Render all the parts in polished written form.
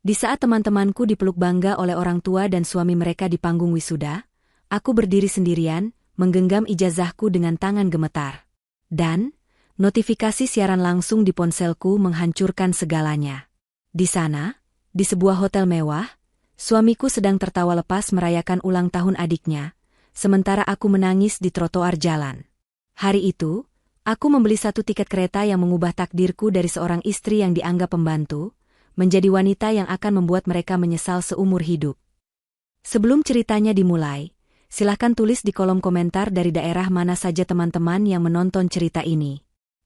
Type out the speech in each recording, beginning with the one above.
Di saat teman-temanku dipeluk bangga oleh orang tua dan suami mereka di panggung wisuda, aku berdiri sendirian, menggenggam ijazahku dengan tangan gemetar. Dan, notifikasi siaran langsung di ponselku menghancurkan segalanya. Di sana, di sebuah hotel mewah, suamiku sedang tertawa lepas merayakan ulang tahun adiknya, sementara aku menangis di trotoar jalan. Hari itu, aku membeli satu tiket kereta yang mengubah takdirku dari seorang istri yang dianggap pembantu, menjadi wanita yang akan membuat mereka menyesal seumur hidup. Sebelum ceritanya dimulai, silakan tulis di kolom komentar dari daerah mana saja teman-teman yang menonton cerita ini.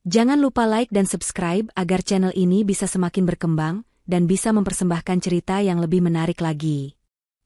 Jangan lupa like dan subscribe agar channel ini bisa semakin berkembang dan bisa mempersembahkan cerita yang lebih menarik lagi.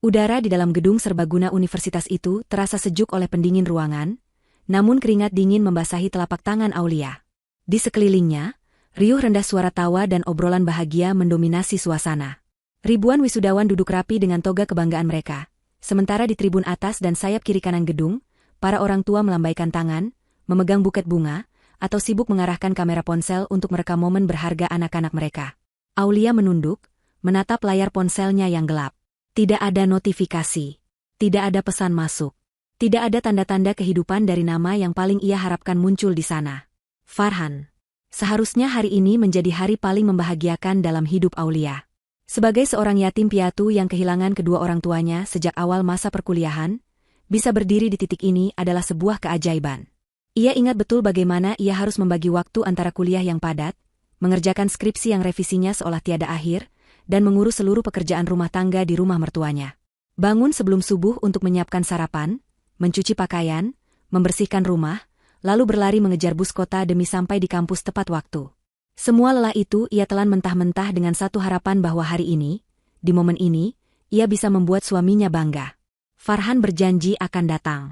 Udara di dalam gedung serbaguna universitas itu terasa sejuk oleh pendingin ruangan, namun keringat dingin membasahi telapak tangan Aulia. Di sekelilingnya, riuh rendah suara tawa dan obrolan bahagia mendominasi suasana. Ribuan wisudawan duduk rapi dengan toga kebanggaan mereka. Sementara di tribun atas dan sayap kiri kanan gedung, para orang tua melambaikan tangan, memegang buket bunga, atau sibuk mengarahkan kamera ponsel untuk merekam momen berharga anak-anak mereka. Aulia menunduk, menatap layar ponselnya yang gelap. Tidak ada notifikasi. Tidak ada pesan masuk. Tidak ada tanda-tanda kehidupan dari nama yang paling ia harapkan muncul di sana. Farhan. Seharusnya hari ini menjadi hari paling membahagiakan dalam hidup Aulia. Sebagai seorang yatim piatu yang kehilangan kedua orang tuanya sejak awal masa perkuliahan, bisa berdiri di titik ini adalah sebuah keajaiban. Ia ingat betul bagaimana ia harus membagi waktu antara kuliah yang padat, mengerjakan skripsi yang revisinya seolah tiada akhir, dan mengurus seluruh pekerjaan rumah tangga di rumah mertuanya. Bangun sebelum subuh untuk menyiapkan sarapan, mencuci pakaian, membersihkan rumah, lalu berlari mengejar bus kota demi sampai di kampus tepat waktu. Semua lelah itu ia telan mentah-mentah dengan satu harapan bahwa hari ini, di momen ini, ia bisa membuat suaminya bangga. Farhan berjanji akan datang.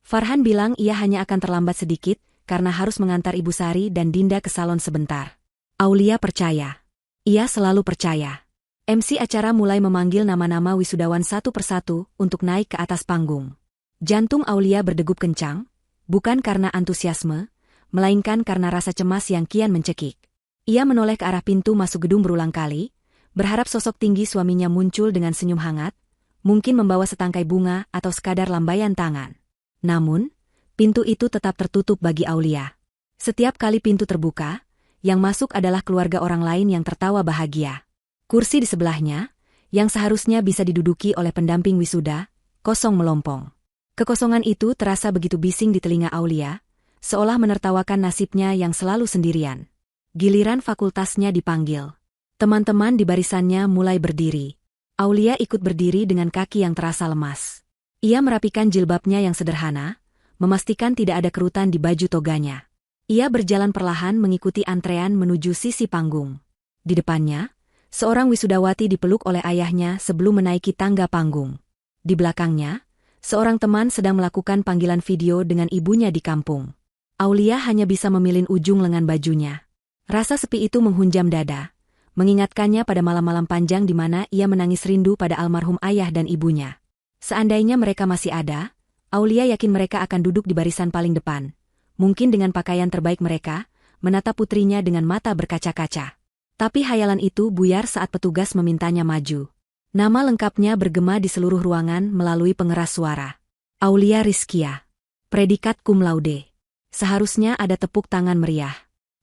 Farhan bilang ia hanya akan terlambat sedikit karena harus mengantar Ibu Sari dan Dinda ke salon sebentar. Aulia percaya. Ia selalu percaya. MC acara mulai memanggil nama-nama wisudawan satu persatu untuk naik ke atas panggung. Jantung Aulia berdegup kencang, bukan karena antusiasme, melainkan karena rasa cemas yang kian mencekik. Ia menoleh ke arah pintu masuk gedung berulang kali, berharap sosok tinggi suaminya muncul dengan senyum hangat, mungkin membawa setangkai bunga atau sekadar lambaian tangan. Namun, pintu itu tetap tertutup bagi Aulia. Setiap kali pintu terbuka, yang masuk adalah keluarga orang lain yang tertawa bahagia. Kursi di sebelahnya, yang seharusnya bisa diduduki oleh pendamping wisuda, kosong melompong. Kekosongan itu terasa begitu bising di telinga Aulia, seolah menertawakan nasibnya yang selalu sendirian. Giliran fakultasnya dipanggil. Teman-teman di barisannya mulai berdiri. Aulia ikut berdiri dengan kaki yang terasa lemas. Ia merapikan jilbabnya yang sederhana, memastikan tidak ada kerutan di baju toganya. Ia berjalan perlahan mengikuti antrean menuju sisi panggung. Di depannya, seorang wisudawati dipeluk oleh ayahnya sebelum menaiki tangga panggung. Di belakangnya, seorang teman sedang melakukan panggilan video dengan ibunya di kampung. Aulia hanya bisa memilih ujung lengan bajunya. Rasa sepi itu menghunjam dada, mengingatkannya pada malam-malam panjang di mana ia menangis rindu pada almarhum ayah dan ibunya. Seandainya mereka masih ada, Aulia yakin mereka akan duduk di barisan paling depan. Mungkin dengan pakaian terbaik mereka, menatap putrinya dengan mata berkaca-kaca. Tapi hayalan itu buyar saat petugas memintanya maju. Nama lengkapnya bergema di seluruh ruangan melalui pengeras suara. Aulia Rizkia. Predikat cum laude. Seharusnya ada tepuk tangan meriah.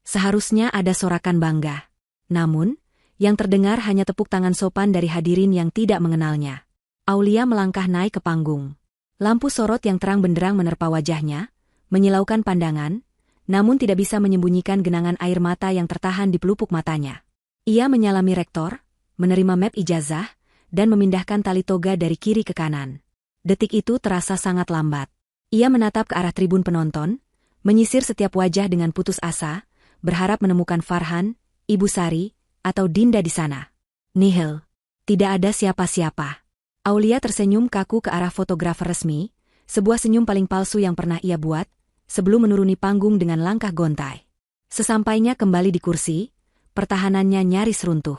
Seharusnya ada sorakan bangga. Namun, yang terdengar hanya tepuk tangan sopan dari hadirin yang tidak mengenalnya. Aulia melangkah naik ke panggung. Lampu sorot yang terang benderang menerpa wajahnya, menyilaukan pandangan, namun tidak bisa menyembunyikan genangan air mata yang tertahan di pelupuk matanya. Ia menyalami rektor, menerima map ijazah, dan memindahkan tali toga dari kiri ke kanan. Detik itu terasa sangat lambat. Ia menatap ke arah tribun penonton, menyisir setiap wajah dengan putus asa, berharap menemukan Farhan, Ibu Sari, atau Dinda di sana. Nihil. Tidak ada siapa-siapa. Aulia tersenyum kaku ke arah fotografer resmi, sebuah senyum paling palsu yang pernah ia buat, sebelum menuruni panggung dengan langkah gontai. Sesampainya kembali di kursi, pertahanannya nyaris runtuh.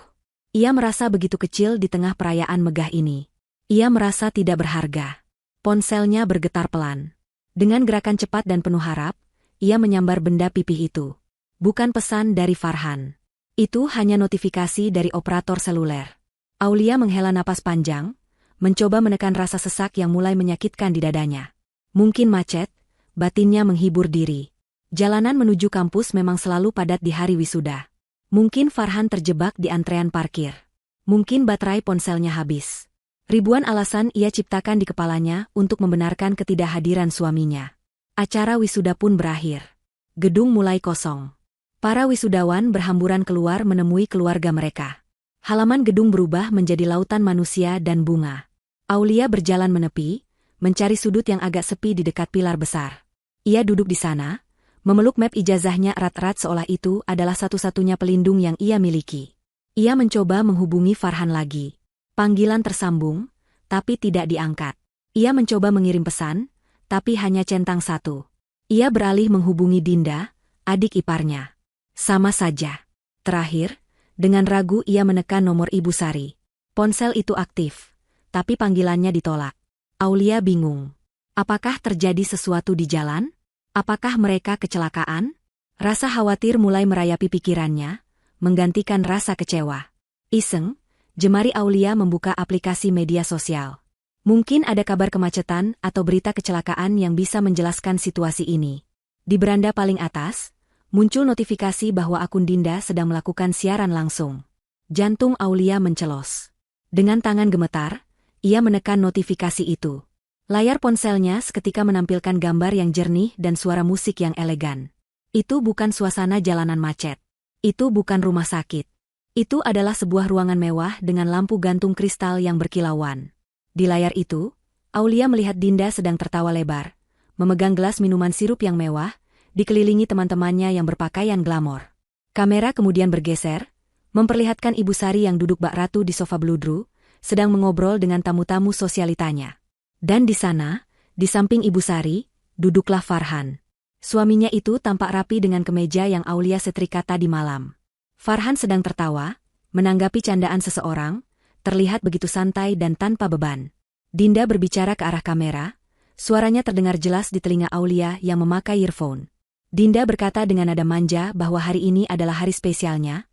Ia merasa begitu kecil di tengah perayaan megah ini. Ia merasa tidak berharga. Ponselnya bergetar pelan. Dengan gerakan cepat dan penuh harap, ia menyambar benda pipih itu. Bukan pesan dari Farhan. Itu hanya notifikasi dari operator seluler. Aulia menghela napas panjang, mencoba menekan rasa sesak yang mulai menyakitkan di dadanya. Mungkin macet, batinnya menghibur diri. Jalanan menuju kampus memang selalu padat di hari wisuda. Mungkin Farhan terjebak di antrean parkir. Mungkin baterai ponselnya habis. Ribuan alasan ia ciptakan di kepalanya untuk membenarkan ketidakhadiran suaminya. Acara wisuda pun berakhir. Gedung mulai kosong. Para wisudawan berhamburan keluar menemui keluarga mereka. Halaman gedung berubah menjadi lautan manusia dan bunga. Aulia berjalan menepi, mencari sudut yang agak sepi di dekat pilar besar. Ia duduk di sana, memeluk map ijazahnya erat-erat seolah itu adalah satu-satunya pelindung yang ia miliki. Ia mencoba menghubungi Farhan lagi. Panggilan tersambung, tapi tidak diangkat. Ia mencoba mengirim pesan, tapi hanya centang satu. Ia beralih menghubungi Dinda, adik iparnya. Sama saja. Terakhir, dengan ragu ia menekan nomor Ibu Sari. Ponsel itu aktif, tapi panggilannya ditolak. Aulia bingung. Apakah terjadi sesuatu di jalan? Apakah mereka kecelakaan? Rasa khawatir mulai merayapi pikirannya, menggantikan rasa kecewa. Iseng, jemari Aulia membuka aplikasi media sosial. Mungkin ada kabar kemacetan atau berita kecelakaan yang bisa menjelaskan situasi ini. Di beranda paling atas, muncul notifikasi bahwa akun Dinda sedang melakukan siaran langsung. Jantung Aulia mencelos. Dengan tangan gemetar, ia menekan notifikasi itu. Layar ponselnya seketika menampilkan gambar yang jernih dan suara musik yang elegan. Itu bukan suasana jalanan macet. Itu bukan rumah sakit. Itu adalah sebuah ruangan mewah dengan lampu gantung kristal yang berkilauan. Di layar itu, Aulia melihat Dinda sedang tertawa lebar, memegang gelas minuman sirup yang mewah, dikelilingi teman-temannya yang berpakaian glamor. Kamera kemudian bergeser, memperlihatkan Ibu Sari yang duduk bak ratu di sofa bludru, sedang mengobrol dengan tamu-tamu sosialitanya. Dan di sana, di samping Ibu Sari, duduklah Farhan. Suaminya itu tampak rapi dengan kemeja yang Aulia setrika tadi malam. Farhan sedang tertawa, menanggapi candaan seseorang, terlihat begitu santai dan tanpa beban. Dinda berbicara ke arah kamera, suaranya terdengar jelas di telinga Aulia yang memakai earphone. Dinda berkata dengan nada manja bahwa hari ini adalah hari spesialnya,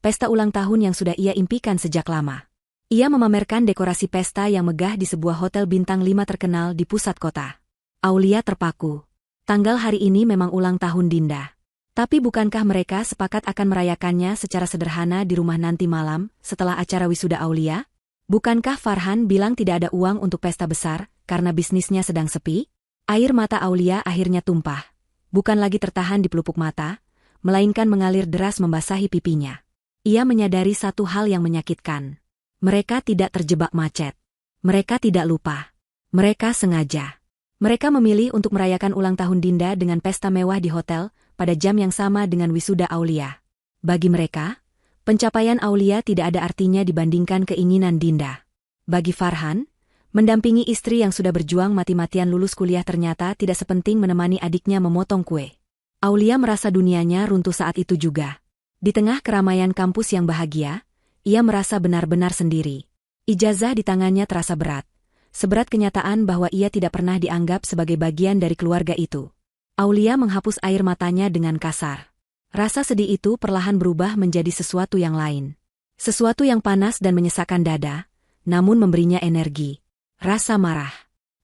pesta ulang tahun yang sudah ia impikan sejak lama. Ia memamerkan dekorasi pesta yang megah di sebuah hotel bintang 5 terkenal di pusat kota. Aulia terpaku. Tanggal hari ini memang ulang tahun Dinda. Tapi bukankah mereka sepakat akan merayakannya secara sederhana di rumah nanti malam setelah acara wisuda Aulia? Bukankah Farhan bilang tidak ada uang untuk pesta besar karena bisnisnya sedang sepi? Air mata Aulia akhirnya tumpah. Bukan lagi tertahan di pelupuk mata, melainkan mengalir deras membasahi pipinya. Ia menyadari satu hal yang menyakitkan. Mereka tidak terjebak macet. Mereka tidak lupa. Mereka sengaja. Mereka memilih untuk merayakan ulang tahun Dinda dengan pesta mewah di hotel pada jam yang sama dengan wisuda Aulia. Bagi mereka, pencapaian Aulia tidak ada artinya dibandingkan keinginan Dinda. Bagi Farhan, mendampingi istri yang sudah berjuang mati-matian lulus kuliah ternyata tidak sepenting menemani adiknya memotong kue. Aulia merasa dunianya runtuh saat itu juga. Di tengah keramaian kampus yang bahagia, ia merasa benar-benar sendiri. Ijazah di tangannya terasa berat. Seberat kenyataan bahwa ia tidak pernah dianggap sebagai bagian dari keluarga itu. Aulia menghapus air matanya dengan kasar. Rasa sedih itu perlahan berubah menjadi sesuatu yang lain. Sesuatu yang panas dan menyesakkan dada, namun memberinya energi. Rasa marah.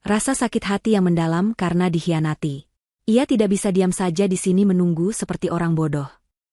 Rasa sakit hati yang mendalam karena dikhianati. Ia tidak bisa diam saja di sini menunggu seperti orang bodoh.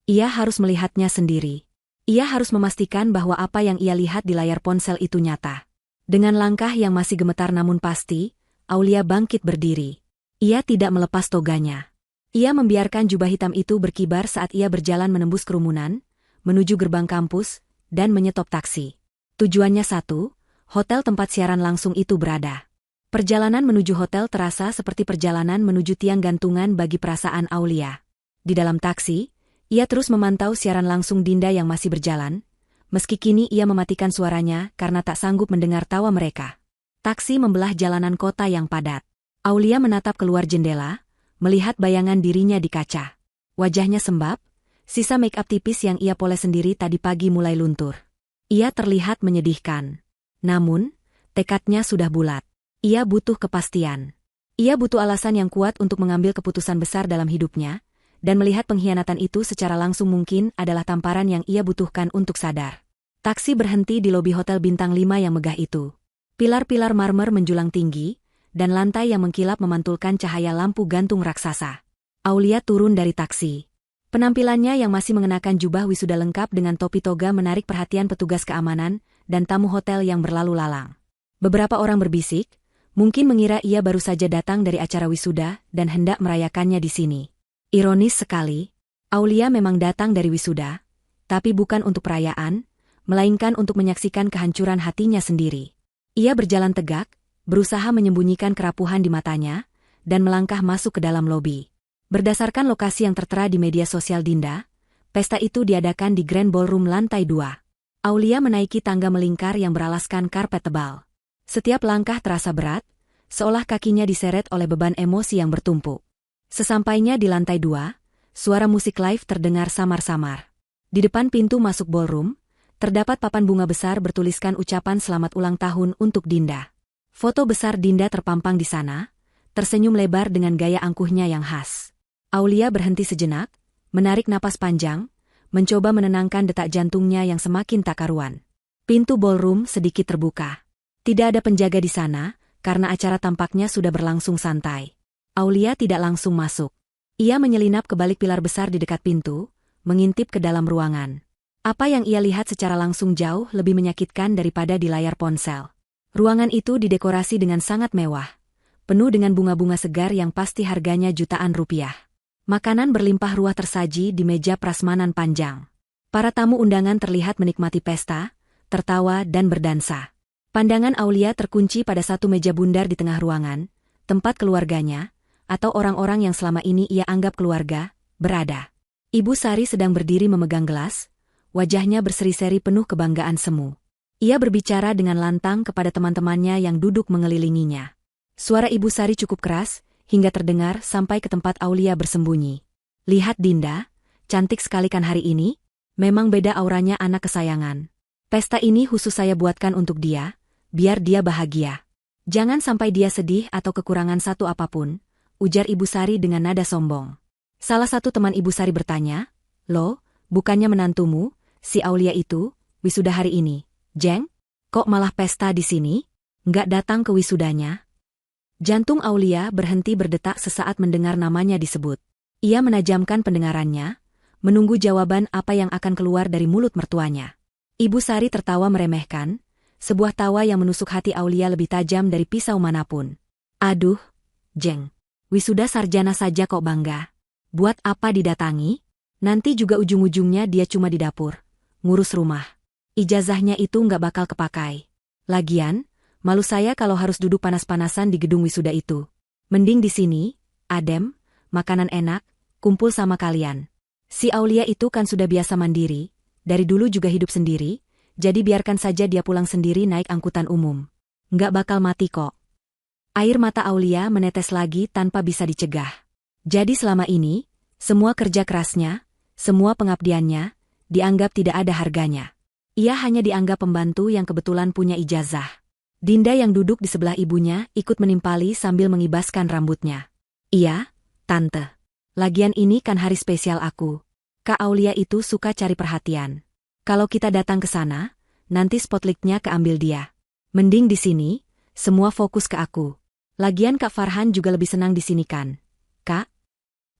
Ia harus melihatnya sendiri. Ia harus memastikan bahwa apa yang ia lihat di layar ponsel itu nyata. Dengan langkah yang masih gemetar namun pasti, Aulia bangkit berdiri. Ia tidak melepas toganya. Ia membiarkan jubah hitam itu berkibar saat ia berjalan menembus kerumunan, menuju gerbang kampus, dan menyetop taksi. Tujuannya satu, hotel tempat siaran langsung itu berada. Perjalanan menuju hotel terasa seperti perjalanan menuju tiang gantungan bagi perasaan Aulia. Di dalam taksi, ia terus memantau siaran langsung Dinda yang masih berjalan, meski kini ia mematikan suaranya karena tak sanggup mendengar tawa mereka. Taksi membelah jalanan kota yang padat. Aulia menatap keluar jendela, melihat bayangan dirinya di kaca. Wajahnya sembab, sisa make-up tipis yang ia poles sendiri tadi pagi mulai luntur. Ia terlihat menyedihkan. Namun, tekadnya sudah bulat. Ia butuh kepastian. Ia butuh alasan yang kuat untuk mengambil keputusan besar dalam hidupnya, dan melihat pengkhianatan itu secara langsung mungkin adalah tamparan yang ia butuhkan untuk sadar. Taksi berhenti di lobi hotel bintang 5 yang megah itu. Pilar-pilar marmer menjulang tinggi, dan lantai yang mengkilap memantulkan cahaya lampu gantung raksasa. Aulia turun dari taksi. Penampilannya yang masih mengenakan jubah wisuda lengkap dengan topi toga menarik perhatian petugas keamanan dan tamu hotel yang berlalu lalang. Beberapa orang berbisik, mungkin mengira ia baru saja datang dari acara wisuda dan hendak merayakannya di sini. Ironis sekali, Aulia memang datang dari wisuda, tapi bukan untuk perayaan, melainkan untuk menyaksikan kehancuran hatinya sendiri. Ia berjalan tegak, berusaha menyembunyikan kerapuhan di matanya, dan melangkah masuk ke dalam lobi. Berdasarkan lokasi yang tertera di media sosial Dinda, pesta itu diadakan di Grand Ballroom lantai 2. Aulia menaiki tangga melingkar yang beralaskan karpet tebal. Setiap langkah terasa berat, seolah kakinya diseret oleh beban emosi yang bertumpuk. Sesampainya di lantai 2, suara musik live terdengar samar-samar. Di depan pintu masuk ballroom, terdapat papan bunga besar bertuliskan ucapan selamat ulang tahun untuk Dinda. Foto besar Dinda terpampang di sana, tersenyum lebar dengan gaya angkuhnya yang khas. Aulia berhenti sejenak, menarik napas panjang, mencoba menenangkan detak jantungnya yang semakin tak karuan. Pintu ballroom sedikit terbuka. Tidak ada penjaga di sana, karena acara tampaknya sudah berlangsung santai. Aulia tidak langsung masuk. Ia menyelinap ke balik pilar besar di dekat pintu, mengintip ke dalam ruangan. Apa yang ia lihat secara langsung jauh lebih menyakitkan daripada di layar ponsel. Ruangan itu didekorasi dengan sangat mewah, penuh dengan bunga-bunga segar yang pasti harganya jutaan rupiah. Makanan berlimpah ruah tersaji di meja prasmanan panjang. Para tamu undangan terlihat menikmati pesta, tertawa dan berdansa. Pandangan Aulia terkunci pada satu meja bundar di tengah ruangan, tempat keluarganya, atau orang-orang yang selama ini ia anggap keluarga, berada. Ibu Sari sedang berdiri memegang gelas, wajahnya berseri-seri penuh kebanggaan semu. Ia berbicara dengan lantang kepada teman-temannya yang duduk mengelilinginya. Suara Ibu Sari cukup keras, hingga terdengar sampai ke tempat Aulia bersembunyi. Lihat Dinda, cantik sekali kan hari ini? Memang beda auranya anak kesayangan. Pesta ini khusus saya buatkan untuk dia, biar dia bahagia. Jangan sampai dia sedih atau kekurangan satu apapun, ujar Ibu Sari dengan nada sombong. Salah satu teman Ibu Sari bertanya, "Loh, bukannya menantumu, si Aulia itu, wisuda hari ini, Jeng? Kok malah pesta di sini? Nggak datang ke wisudanya?" Jantung Aulia berhenti berdetak sesaat mendengar namanya disebut. Ia menajamkan pendengarannya, menunggu jawaban apa yang akan keluar dari mulut mertuanya. Ibu Sari tertawa meremehkan, sebuah tawa yang menusuk hati Aulia lebih tajam dari pisau manapun. "Aduh, Jeng, wisuda sarjana saja kok bangga. Buat apa didatangi? Nanti juga ujung-ujungnya dia cuma di dapur, ngurus rumah. Ijazahnya itu nggak bakal kepakai. Lagian, malu saya kalau harus duduk panas-panasan di gedung wisuda itu. Mending di sini, adem, makanan enak, kumpul sama kalian." Si Aulia itu kan sudah biasa mandiri, dari dulu juga hidup sendiri, jadi biarkan saja dia pulang sendiri naik angkutan umum. Nggak bakal mati kok. Air mata Aulia menetes lagi tanpa bisa dicegah. Jadi selama ini, semua kerja kerasnya, semua pengabdiannya, dianggap tidak ada harganya. Ia hanya dianggap pembantu yang kebetulan punya ijazah. Dinda yang duduk di sebelah ibunya ikut menimpali sambil mengibaskan rambutnya. "Iya, Tante. Lagian ini kan hari spesial aku. Kak Aulia itu suka cari perhatian. Kalau kita datang ke sana, nanti spotlightnya keambil dia. Mending di sini, semua fokus ke aku. Lagian Kak Farhan juga lebih senang di sini kan, Kak?"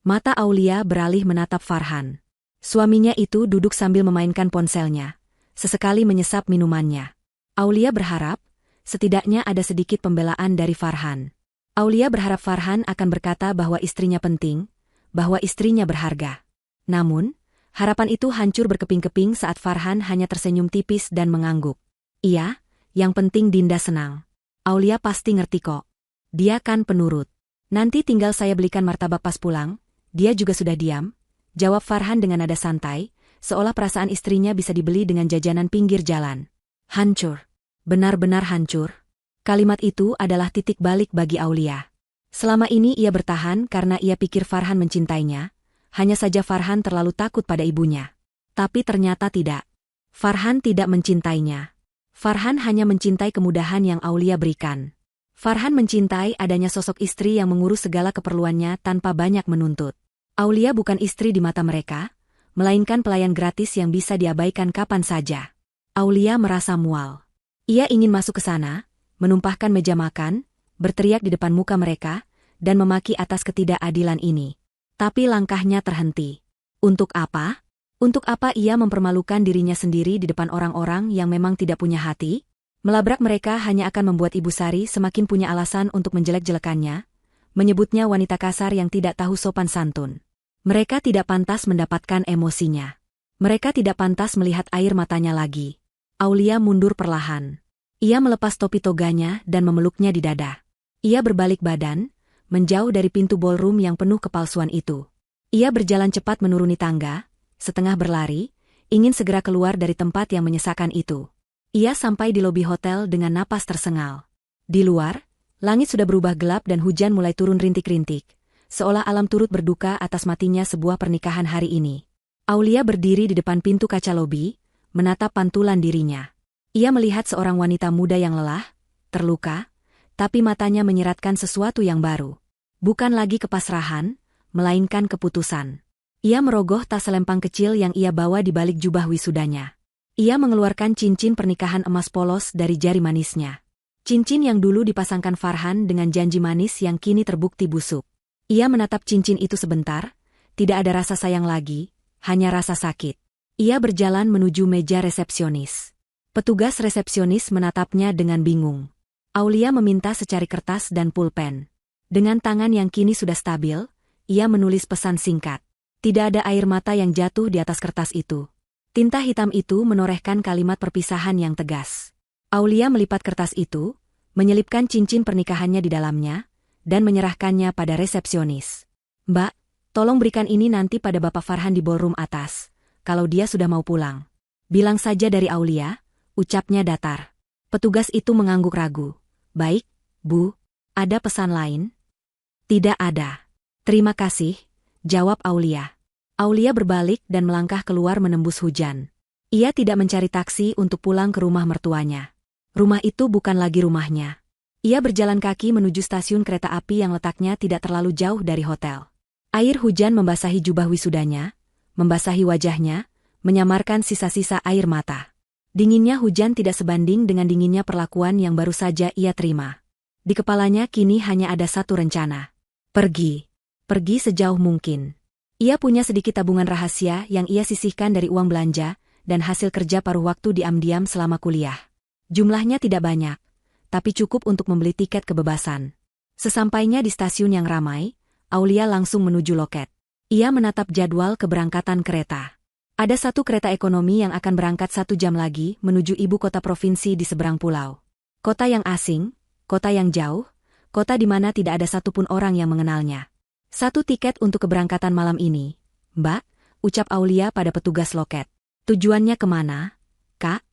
Mata Aulia beralih menatap Farhan. Suaminya itu duduk sambil memainkan ponselnya, sesekali menyesap minumannya. Aulia berharap, setidaknya ada sedikit pembelaan dari Farhan. Aulia berharap Farhan akan berkata bahwa istrinya penting, bahwa istrinya berharga. Namun, harapan itu hancur berkeping-keping saat Farhan hanya tersenyum tipis dan mengangguk. "Iya, yang penting Dinda senang. Aulia pasti ngerti kok. Dia kan penurut. Nanti tinggal saya belikan martabak pas pulang." "Dia juga sudah diam," jawab Farhan dengan nada santai, seolah perasaan istrinya bisa dibeli dengan jajanan pinggir jalan. Hancur. Benar-benar hancur. Kalimat itu adalah titik balik bagi Aulia. Selama ini ia bertahan karena ia pikir Farhan mencintainya, hanya saja Farhan terlalu takut pada ibunya. Tapi ternyata tidak. Farhan tidak mencintainya. Farhan hanya mencintai kemudahan yang Aulia berikan. Farhan mencintai adanya sosok istri yang mengurus segala keperluannya tanpa banyak menuntut. Aulia bukan istri di mata mereka, melainkan pelayan gratis yang bisa diabaikan kapan saja. Aulia merasa mual. Ia ingin masuk ke sana, menumpahkan meja makan, berteriak di depan muka mereka, dan memaki atas ketidakadilan ini. Tapi langkahnya terhenti. Untuk apa? Untuk apa ia mempermalukan dirinya sendiri di depan orang-orang yang memang tidak punya hati? Melabrak mereka hanya akan membuat Ibu Sari semakin punya alasan untuk menjelek-jelekannya, menyebutnya wanita kasar yang tidak tahu sopan santun. Mereka tidak pantas mendapatkan emosinya. Mereka tidak pantas melihat air matanya lagi. Aulia mundur perlahan. Ia melepas topi toganya dan memeluknya di dada. Ia berbalik badan, menjauh dari pintu ballroom yang penuh kepalsuan itu. Ia berjalan cepat menuruni tangga, setengah berlari, ingin segera keluar dari tempat yang menyesakan itu. Ia sampai di lobi hotel dengan napas tersengal. Di luar, langit sudah berubah gelap dan hujan mulai turun rintik-rintik, seolah alam turut berduka atas matinya sebuah pernikahan hari ini. Aulia berdiri di depan pintu kaca lobi, menatap pantulan dirinya. Ia melihat seorang wanita muda yang lelah, terluka, tapi matanya menyiratkan sesuatu yang baru. Bukan lagi kepasrahan, melainkan keputusan. Ia merogoh tas selempang kecil yang ia bawa di balik jubah wisudanya. Ia mengeluarkan cincin pernikahan emas polos dari jari manisnya. Cincin yang dulu dipasangkan Farhan dengan janji manis yang kini terbukti busuk. Ia menatap cincin itu sebentar, tidak ada rasa sayang lagi, hanya rasa sakit. Ia berjalan menuju meja resepsionis. Petugas resepsionis menatapnya dengan bingung. Aulia meminta secari kertas dan pulpen. Dengan tangan yang kini sudah stabil, ia menulis pesan singkat. Tidak ada air mata yang jatuh di atas kertas itu. Tinta hitam itu menorehkan kalimat perpisahan yang tegas. Aulia melipat kertas itu, menyelipkan cincin pernikahannya di dalamnya, dan menyerahkannya pada resepsionis. "Mbak, tolong berikan ini nanti pada Bapak Farhan di ballroom atas, kalau dia sudah mau pulang." "Bilang saja dari Aulia," ucapnya datar. Petugas itu mengangguk ragu. "Baik, Bu. Ada pesan lain?" "Tidak ada." "Terima kasih," jawab Aulia. Aulia berbalik dan melangkah keluar menembus hujan. Ia tidak mencari taksi untuk pulang ke rumah mertuanya. Rumah itu bukan lagi rumahnya. Ia berjalan kaki menuju stasiun kereta api yang letaknya tidak terlalu jauh dari hotel. Air hujan membasahi jubah wisudanya, membasahi wajahnya, menyamarkan sisa-sisa air mata. Dinginnya hujan tidak sebanding dengan dinginnya perlakuan yang baru saja ia terima. Di kepalanya kini hanya ada satu rencana. Pergi. Pergi sejauh mungkin. Ia punya sedikit tabungan rahasia yang ia sisihkan dari uang belanja dan hasil kerja paruh waktu diam-diam selama kuliah. Jumlahnya tidak banyak, tapi cukup untuk membeli tiket kebebasan. Sesampainya di stasiun yang ramai, Aulia langsung menuju loket. Ia menatap jadwal keberangkatan kereta. Ada satu kereta ekonomi yang akan berangkat 1 jam lagi menuju ibu kota provinsi di seberang pulau. Kota yang asing, kota yang jauh, kota di mana tidak ada satupun orang yang mengenalnya. 1 tiket untuk keberangkatan malam ini, Mbak, ucap Aulia pada petugas loket. Tujuannya kemana, Kak?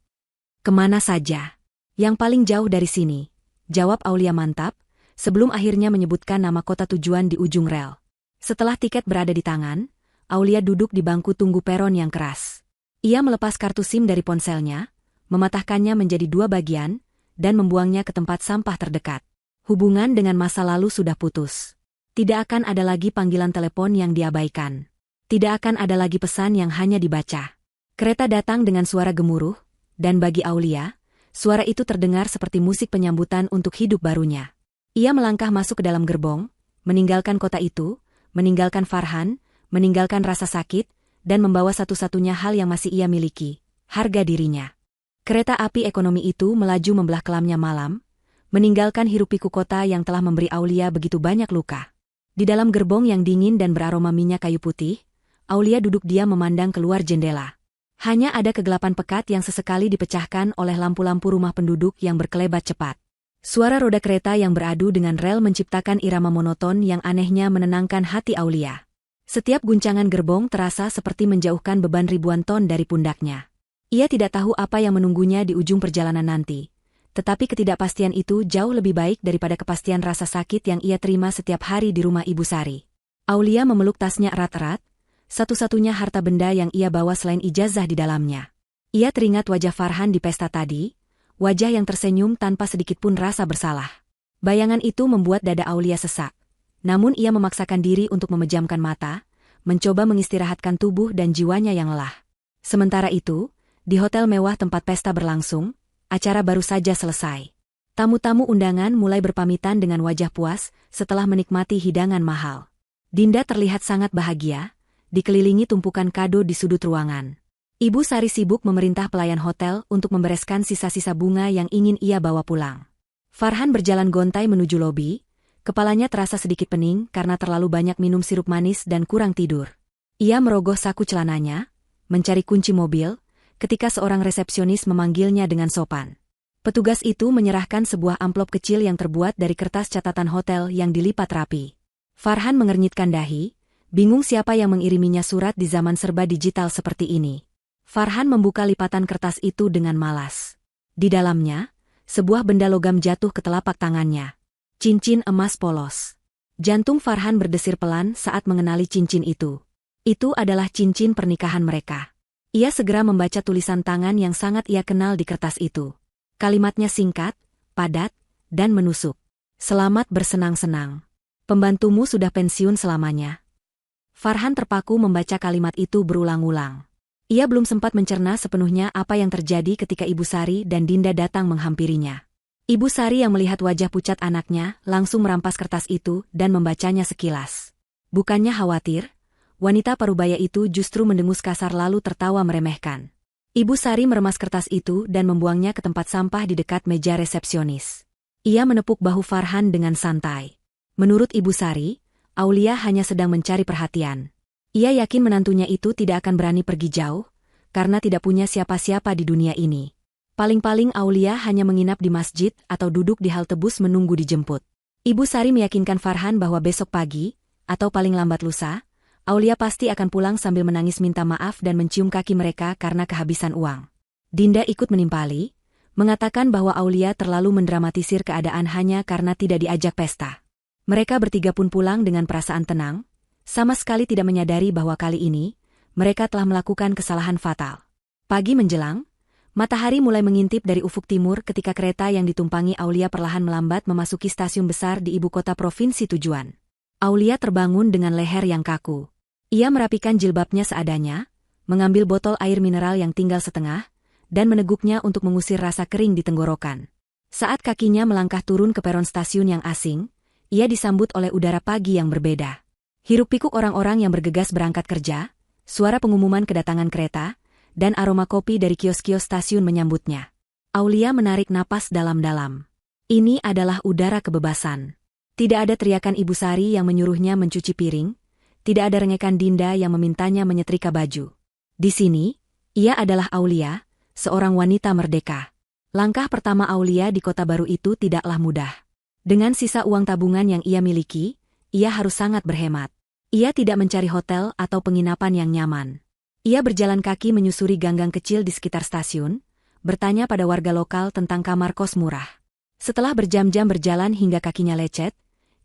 Kemana saja. Yang paling jauh dari sini, jawab Aulia mantap, sebelum akhirnya menyebutkan nama kota tujuan di ujung rel. Setelah tiket berada di tangan, Aulia duduk di bangku tunggu peron yang keras. Ia melepas kartu SIM dari ponselnya, mematahkannya menjadi 2 bagian, dan membuangnya ke tempat sampah terdekat. Hubungan dengan masa lalu sudah putus. Tidak akan ada lagi panggilan telepon yang diabaikan. Tidak akan ada lagi pesan yang hanya dibaca. Kereta datang dengan suara gemuruh, dan bagi Aulia, suara itu terdengar seperti musik penyambutan untuk hidup barunya. Ia melangkah masuk ke dalam gerbong, meninggalkan kota itu, meninggalkan Farhan, meninggalkan rasa sakit, dan membawa satu-satunya hal yang masih ia miliki, harga dirinya. Kereta api ekonomi itu melaju membelah kelamnya malam, meninggalkan hiruk-pikuk kota yang telah memberi Aulia begitu banyak luka. Di dalam gerbong yang dingin dan beraroma minyak kayu putih, Aulia duduk diam memandang keluar jendela. Hanya ada kegelapan pekat yang sesekali dipecahkan oleh lampu-lampu rumah penduduk yang berkelebat cepat. Suara roda kereta yang beradu dengan rel menciptakan irama monoton yang anehnya menenangkan hati Aulia. Setiap guncangan gerbong terasa seperti menjauhkan beban ribuan ton dari pundaknya. Ia tidak tahu apa yang menunggunya di ujung perjalanan nanti. Tetapi ketidakpastian itu jauh lebih baik daripada kepastian rasa sakit yang ia terima setiap hari di rumah Ibu Sari. Aulia memeluk tasnya erat-erat, satu-satunya harta benda yang ia bawa selain ijazah di dalamnya. Ia teringat wajah Farhan di pesta tadi, wajah yang tersenyum tanpa sedikit pun rasa bersalah. Bayangan itu membuat dada Aulia sesak. Namun ia memaksakan diri untuk memejamkan mata, mencoba mengistirahatkan tubuh dan jiwanya yang lelah. Sementara itu, Di hotel mewah tempat pesta berlangsung, acara baru saja selesai. Tamu-tamu undangan mulai berpamitan dengan wajah puas setelah menikmati hidangan mahal. Dinda terlihat sangat bahagia, dikelilingi tumpukan kado di sudut ruangan. Ibu Sari sibuk memerintah pelayan hotel untuk membereskan sisa-sisa bunga yang ingin ia bawa pulang. Farhan berjalan gontai menuju lobi, kepalanya terasa sedikit pening karena terlalu banyak minum sirup manis dan kurang tidur. Ia merogoh saku celananya, mencari kunci mobil, ketika seorang resepsionis memanggilnya dengan sopan. Petugas itu menyerahkan sebuah amplop kecil yang terbuat dari kertas catatan hotel yang dilipat rapi. Farhan mengernyitkan dahi, bingung siapa yang mengiriminya surat di zaman serba digital seperti ini. Farhan membuka lipatan kertas itu dengan malas. Di dalamnya, sebuah benda logam jatuh ke telapak tangannya. Cincin emas polos. Jantung Farhan berdesir pelan saat mengenali cincin itu. Itu adalah cincin pernikahan mereka. Ia segera membaca tulisan tangan yang sangat ia kenal di kertas itu. Kalimatnya singkat, padat, dan menusuk. Selamat bersenang-senang. Pembantumu sudah pensiun selamanya. Farhan terpaku membaca kalimat itu berulang-ulang. Ia belum sempat mencerna sepenuhnya apa yang terjadi ketika Ibu Sari dan Dinda datang menghampirinya. Ibu Sari yang melihat wajah pucat anaknya langsung merampas kertas itu dan membacanya sekilas. Bukannya khawatir, wanita parubaya itu justru mendengus kasar lalu tertawa meremehkan. Ibu Sari meremas kertas itu dan membuangnya ke tempat sampah di dekat meja resepsionis. Ia menepuk bahu Farhan dengan santai. Menurut Ibu Sari, Aulia hanya sedang mencari perhatian. Ia yakin menantunya itu tidak akan berani pergi jauh, karena tidak punya siapa-siapa di dunia ini. Paling-paling Aulia hanya menginap di masjid atau duduk di halte bus menunggu dijemput. Ibu Sari meyakinkan Farhan bahwa besok pagi, atau paling lambat lusa, Aulia pasti akan pulang sambil menangis minta maaf dan mencium kaki mereka karena kehabisan uang. Dinda ikut menimpali, mengatakan bahwa Aulia terlalu mendramatisir keadaan hanya karena tidak diajak pesta. Mereka bertiga pun pulang dengan perasaan tenang, sama sekali tidak menyadari bahwa kali ini, mereka telah melakukan kesalahan fatal. Pagi menjelang, matahari mulai mengintip dari ufuk timur ketika kereta yang ditumpangi Aulia perlahan melambat memasuki stasiun besar di ibu kota provinsi tujuan. Aulia terbangun dengan leher yang kaku. Ia merapikan jilbabnya seadanya, mengambil botol air mineral yang tinggal setengah, dan meneguknya untuk mengusir rasa kering di tenggorokan. Saat kakinya melangkah turun ke peron stasiun yang asing, ia disambut oleh udara pagi yang berbeda. Hiruk-pikuk orang-orang yang bergegas berangkat kerja, suara pengumuman kedatangan kereta, dan aroma kopi dari kios-kios stasiun menyambutnya. Aulia menarik napas dalam-dalam. Ini adalah udara kebebasan. Tidak ada teriakan Ibu Sari yang menyuruhnya mencuci piring, tidak ada rengekan Dinda yang memintanya menyetrika baju. Di sini, ia adalah Aulia, seorang wanita merdeka. Langkah pertama Aulia di kota baru itu tidaklah mudah. Dengan sisa uang tabungan yang ia miliki, ia harus sangat berhemat. Ia tidak mencari hotel atau penginapan yang nyaman. Ia berjalan kaki menyusuri gang-gang kecil di sekitar stasiun, bertanya pada warga lokal tentang kamar kos murah. Setelah berjam-jam berjalan hingga kakinya lecet,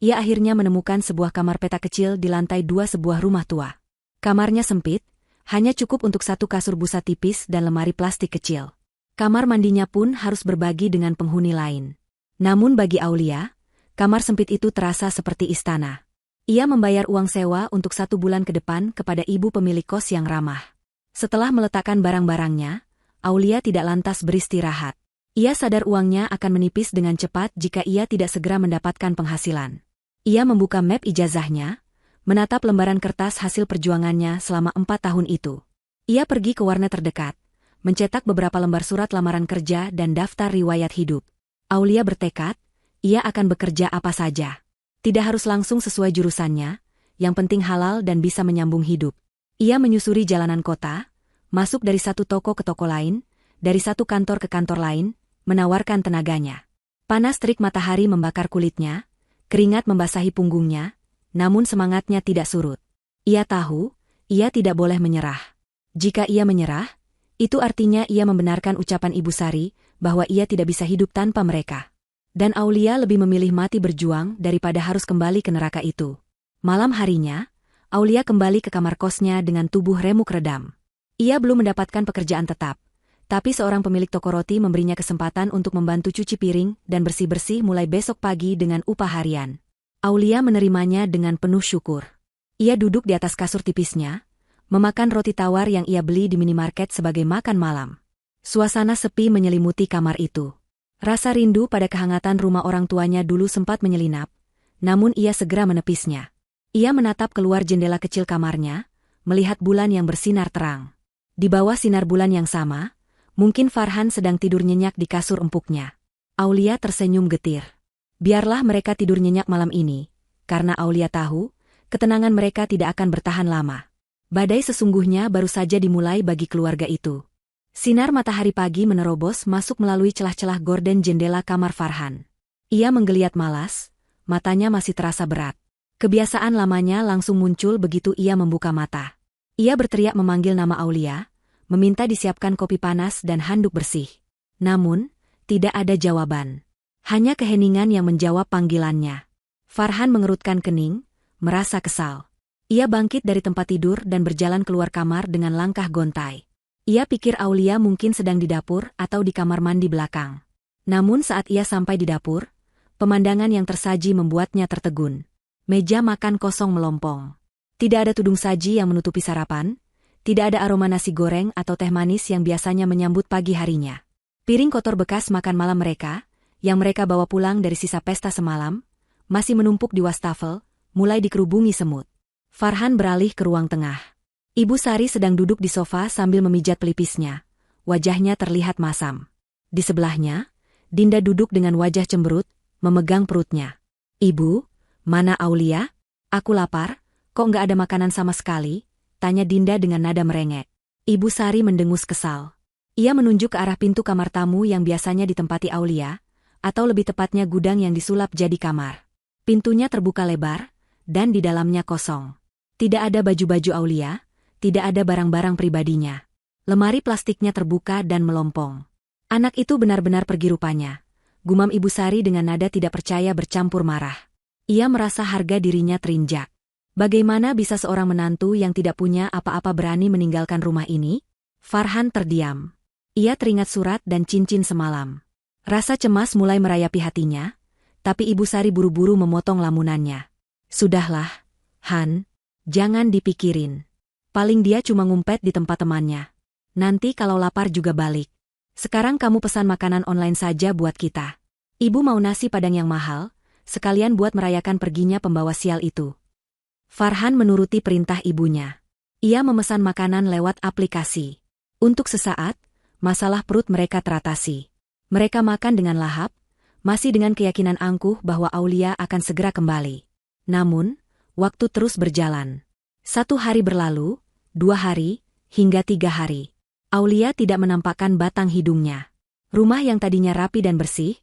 ia akhirnya menemukan sebuah kamar peta kecil di lantai 2 sebuah rumah tua. Kamarnya sempit, hanya cukup untuk satu kasur busa tipis dan lemari plastik kecil. Kamar mandinya pun harus berbagi dengan penghuni lain. Namun bagi Aulia, kamar sempit itu terasa seperti istana. Ia membayar uang sewa untuk 1 bulan ke depan kepada ibu pemilik kos yang ramah. Setelah meletakkan barang-barangnya, Aulia tidak lantas beristirahat. Ia sadar uangnya akan menipis dengan cepat jika ia tidak segera mendapatkan penghasilan. Ia membuka map ijazahnya, menatap lembaran kertas hasil perjuangannya selama 4 tahun itu. Ia pergi ke warnet terdekat, mencetak beberapa lembar surat lamaran kerja dan daftar riwayat hidup. Aulia bertekad, ia akan bekerja apa saja. Tidak harus langsung sesuai jurusannya, yang penting halal dan bisa menyambung hidup. Ia menyusuri jalanan kota, masuk dari satu toko ke toko lain, dari satu kantor ke kantor lain, menawarkan tenaganya. Panas terik matahari membakar kulitnya, keringat membasahi punggungnya, namun semangatnya tidak surut. Ia tahu, ia tidak boleh menyerah. Jika ia menyerah, itu artinya ia membenarkan ucapan Ibu Sari bahwa ia tidak bisa hidup tanpa mereka. Dan Aulia lebih memilih mati berjuang daripada harus kembali ke neraka itu. Malam harinya, Aulia kembali ke kamar kosnya dengan tubuh remuk redam. Ia belum mendapatkan pekerjaan tetap, tapi seorang pemilik toko roti memberinya kesempatan untuk membantu cuci piring dan bersih-bersih mulai besok pagi dengan upah harian. Aulia menerimanya dengan penuh syukur. Ia duduk di atas kasur tipisnya, memakan roti tawar yang ia beli di minimarket sebagai makan malam. Suasana sepi menyelimuti kamar itu. Rasa rindu pada kehangatan rumah orang tuanya dulu sempat menyelinap, namun ia segera menepisnya. Ia menatap keluar jendela kecil kamarnya, melihat bulan yang bersinar terang. Di bawah sinar bulan yang sama, mungkin Farhan sedang tidur nyenyak di kasur empuknya. Aulia tersenyum getir. Biarlah mereka tidur nyenyak malam ini, karena Aulia tahu, ketenangan mereka tidak akan bertahan lama. Badai sesungguhnya baru saja dimulai bagi keluarga itu. Sinar matahari pagi menerobos masuk melalui celah-celah gorden jendela kamar Farhan. Ia menggeliat malas, matanya masih terasa berat. Kebiasaan lamanya langsung muncul begitu ia membuka mata. Ia berteriak memanggil nama Aulia, meminta disiapkan kopi panas dan handuk bersih. Namun, tidak ada jawaban. Hanya keheningan yang menjawab panggilannya. Farhan mengerutkan kening, merasa kesal. Ia bangkit dari tempat tidur dan berjalan keluar kamar dengan langkah gontai. Ia pikir Aulia mungkin sedang di dapur atau di kamar mandi belakang. Namun saat ia sampai di dapur, pemandangan yang tersaji membuatnya tertegun. Meja makan kosong melompong. Tidak ada tudung saji yang menutupi sarapan, tidak ada aroma nasi goreng atau teh manis yang biasanya menyambut pagi harinya. Piring kotor bekas makan malam mereka, yang mereka bawa pulang dari sisa pesta semalam, masih menumpuk di wastafel, mulai dikerubungi semut. Farhan beralih ke ruang tengah. Ibu Sari sedang duduk di sofa sambil memijat pelipisnya. Wajahnya terlihat masam. Di sebelahnya, Dinda duduk dengan wajah cemberut, memegang perutnya. "Ibu, mana Aulia? Aku lapar, kok nggak ada makanan sama sekali?" tanya Dinda dengan nada merengek. Ibu Sari mendengus kesal. Ia menunjuk ke arah pintu kamar tamu yang biasanya ditempati Aulia, atau lebih tepatnya gudang yang disulap jadi kamar. Pintunya terbuka lebar, dan di dalamnya kosong. Tidak ada baju-baju Aulia, tidak ada barang-barang pribadinya. Lemari plastiknya terbuka dan melompong. "Anak itu benar-benar pergi rupanya," gumam Ibu Sari dengan nada tidak percaya bercampur marah. Ia merasa harga dirinya terinjak. Bagaimana bisa seorang menantu yang tidak punya apa-apa berani meninggalkan rumah ini? Farhan terdiam. Ia teringat surat dan cincin semalam. Rasa cemas mulai merayapi hatinya, tapi Ibu Sari buru-buru memotong lamunannya. "Sudahlah, Han, jangan dipikirin. Paling dia cuma ngumpet di tempat temannya. Nanti kalau lapar juga balik. Sekarang kamu pesan makanan online saja buat kita. Ibu mau nasi padang yang mahal, sekalian buat merayakan perginya pembawa sial itu." Farhan menuruti perintah ibunya. Ia memesan makanan lewat aplikasi. Untuk sesaat, masalah perut mereka teratasi. Mereka makan dengan lahap, masih dengan keyakinan angkuh bahwa Aulia akan segera kembali. Namun, waktu terus berjalan. 1 hari berlalu, 2 hari, hingga 3 hari. Aulia tidak menampakkan batang hidungnya. Rumah yang tadinya rapi dan bersih,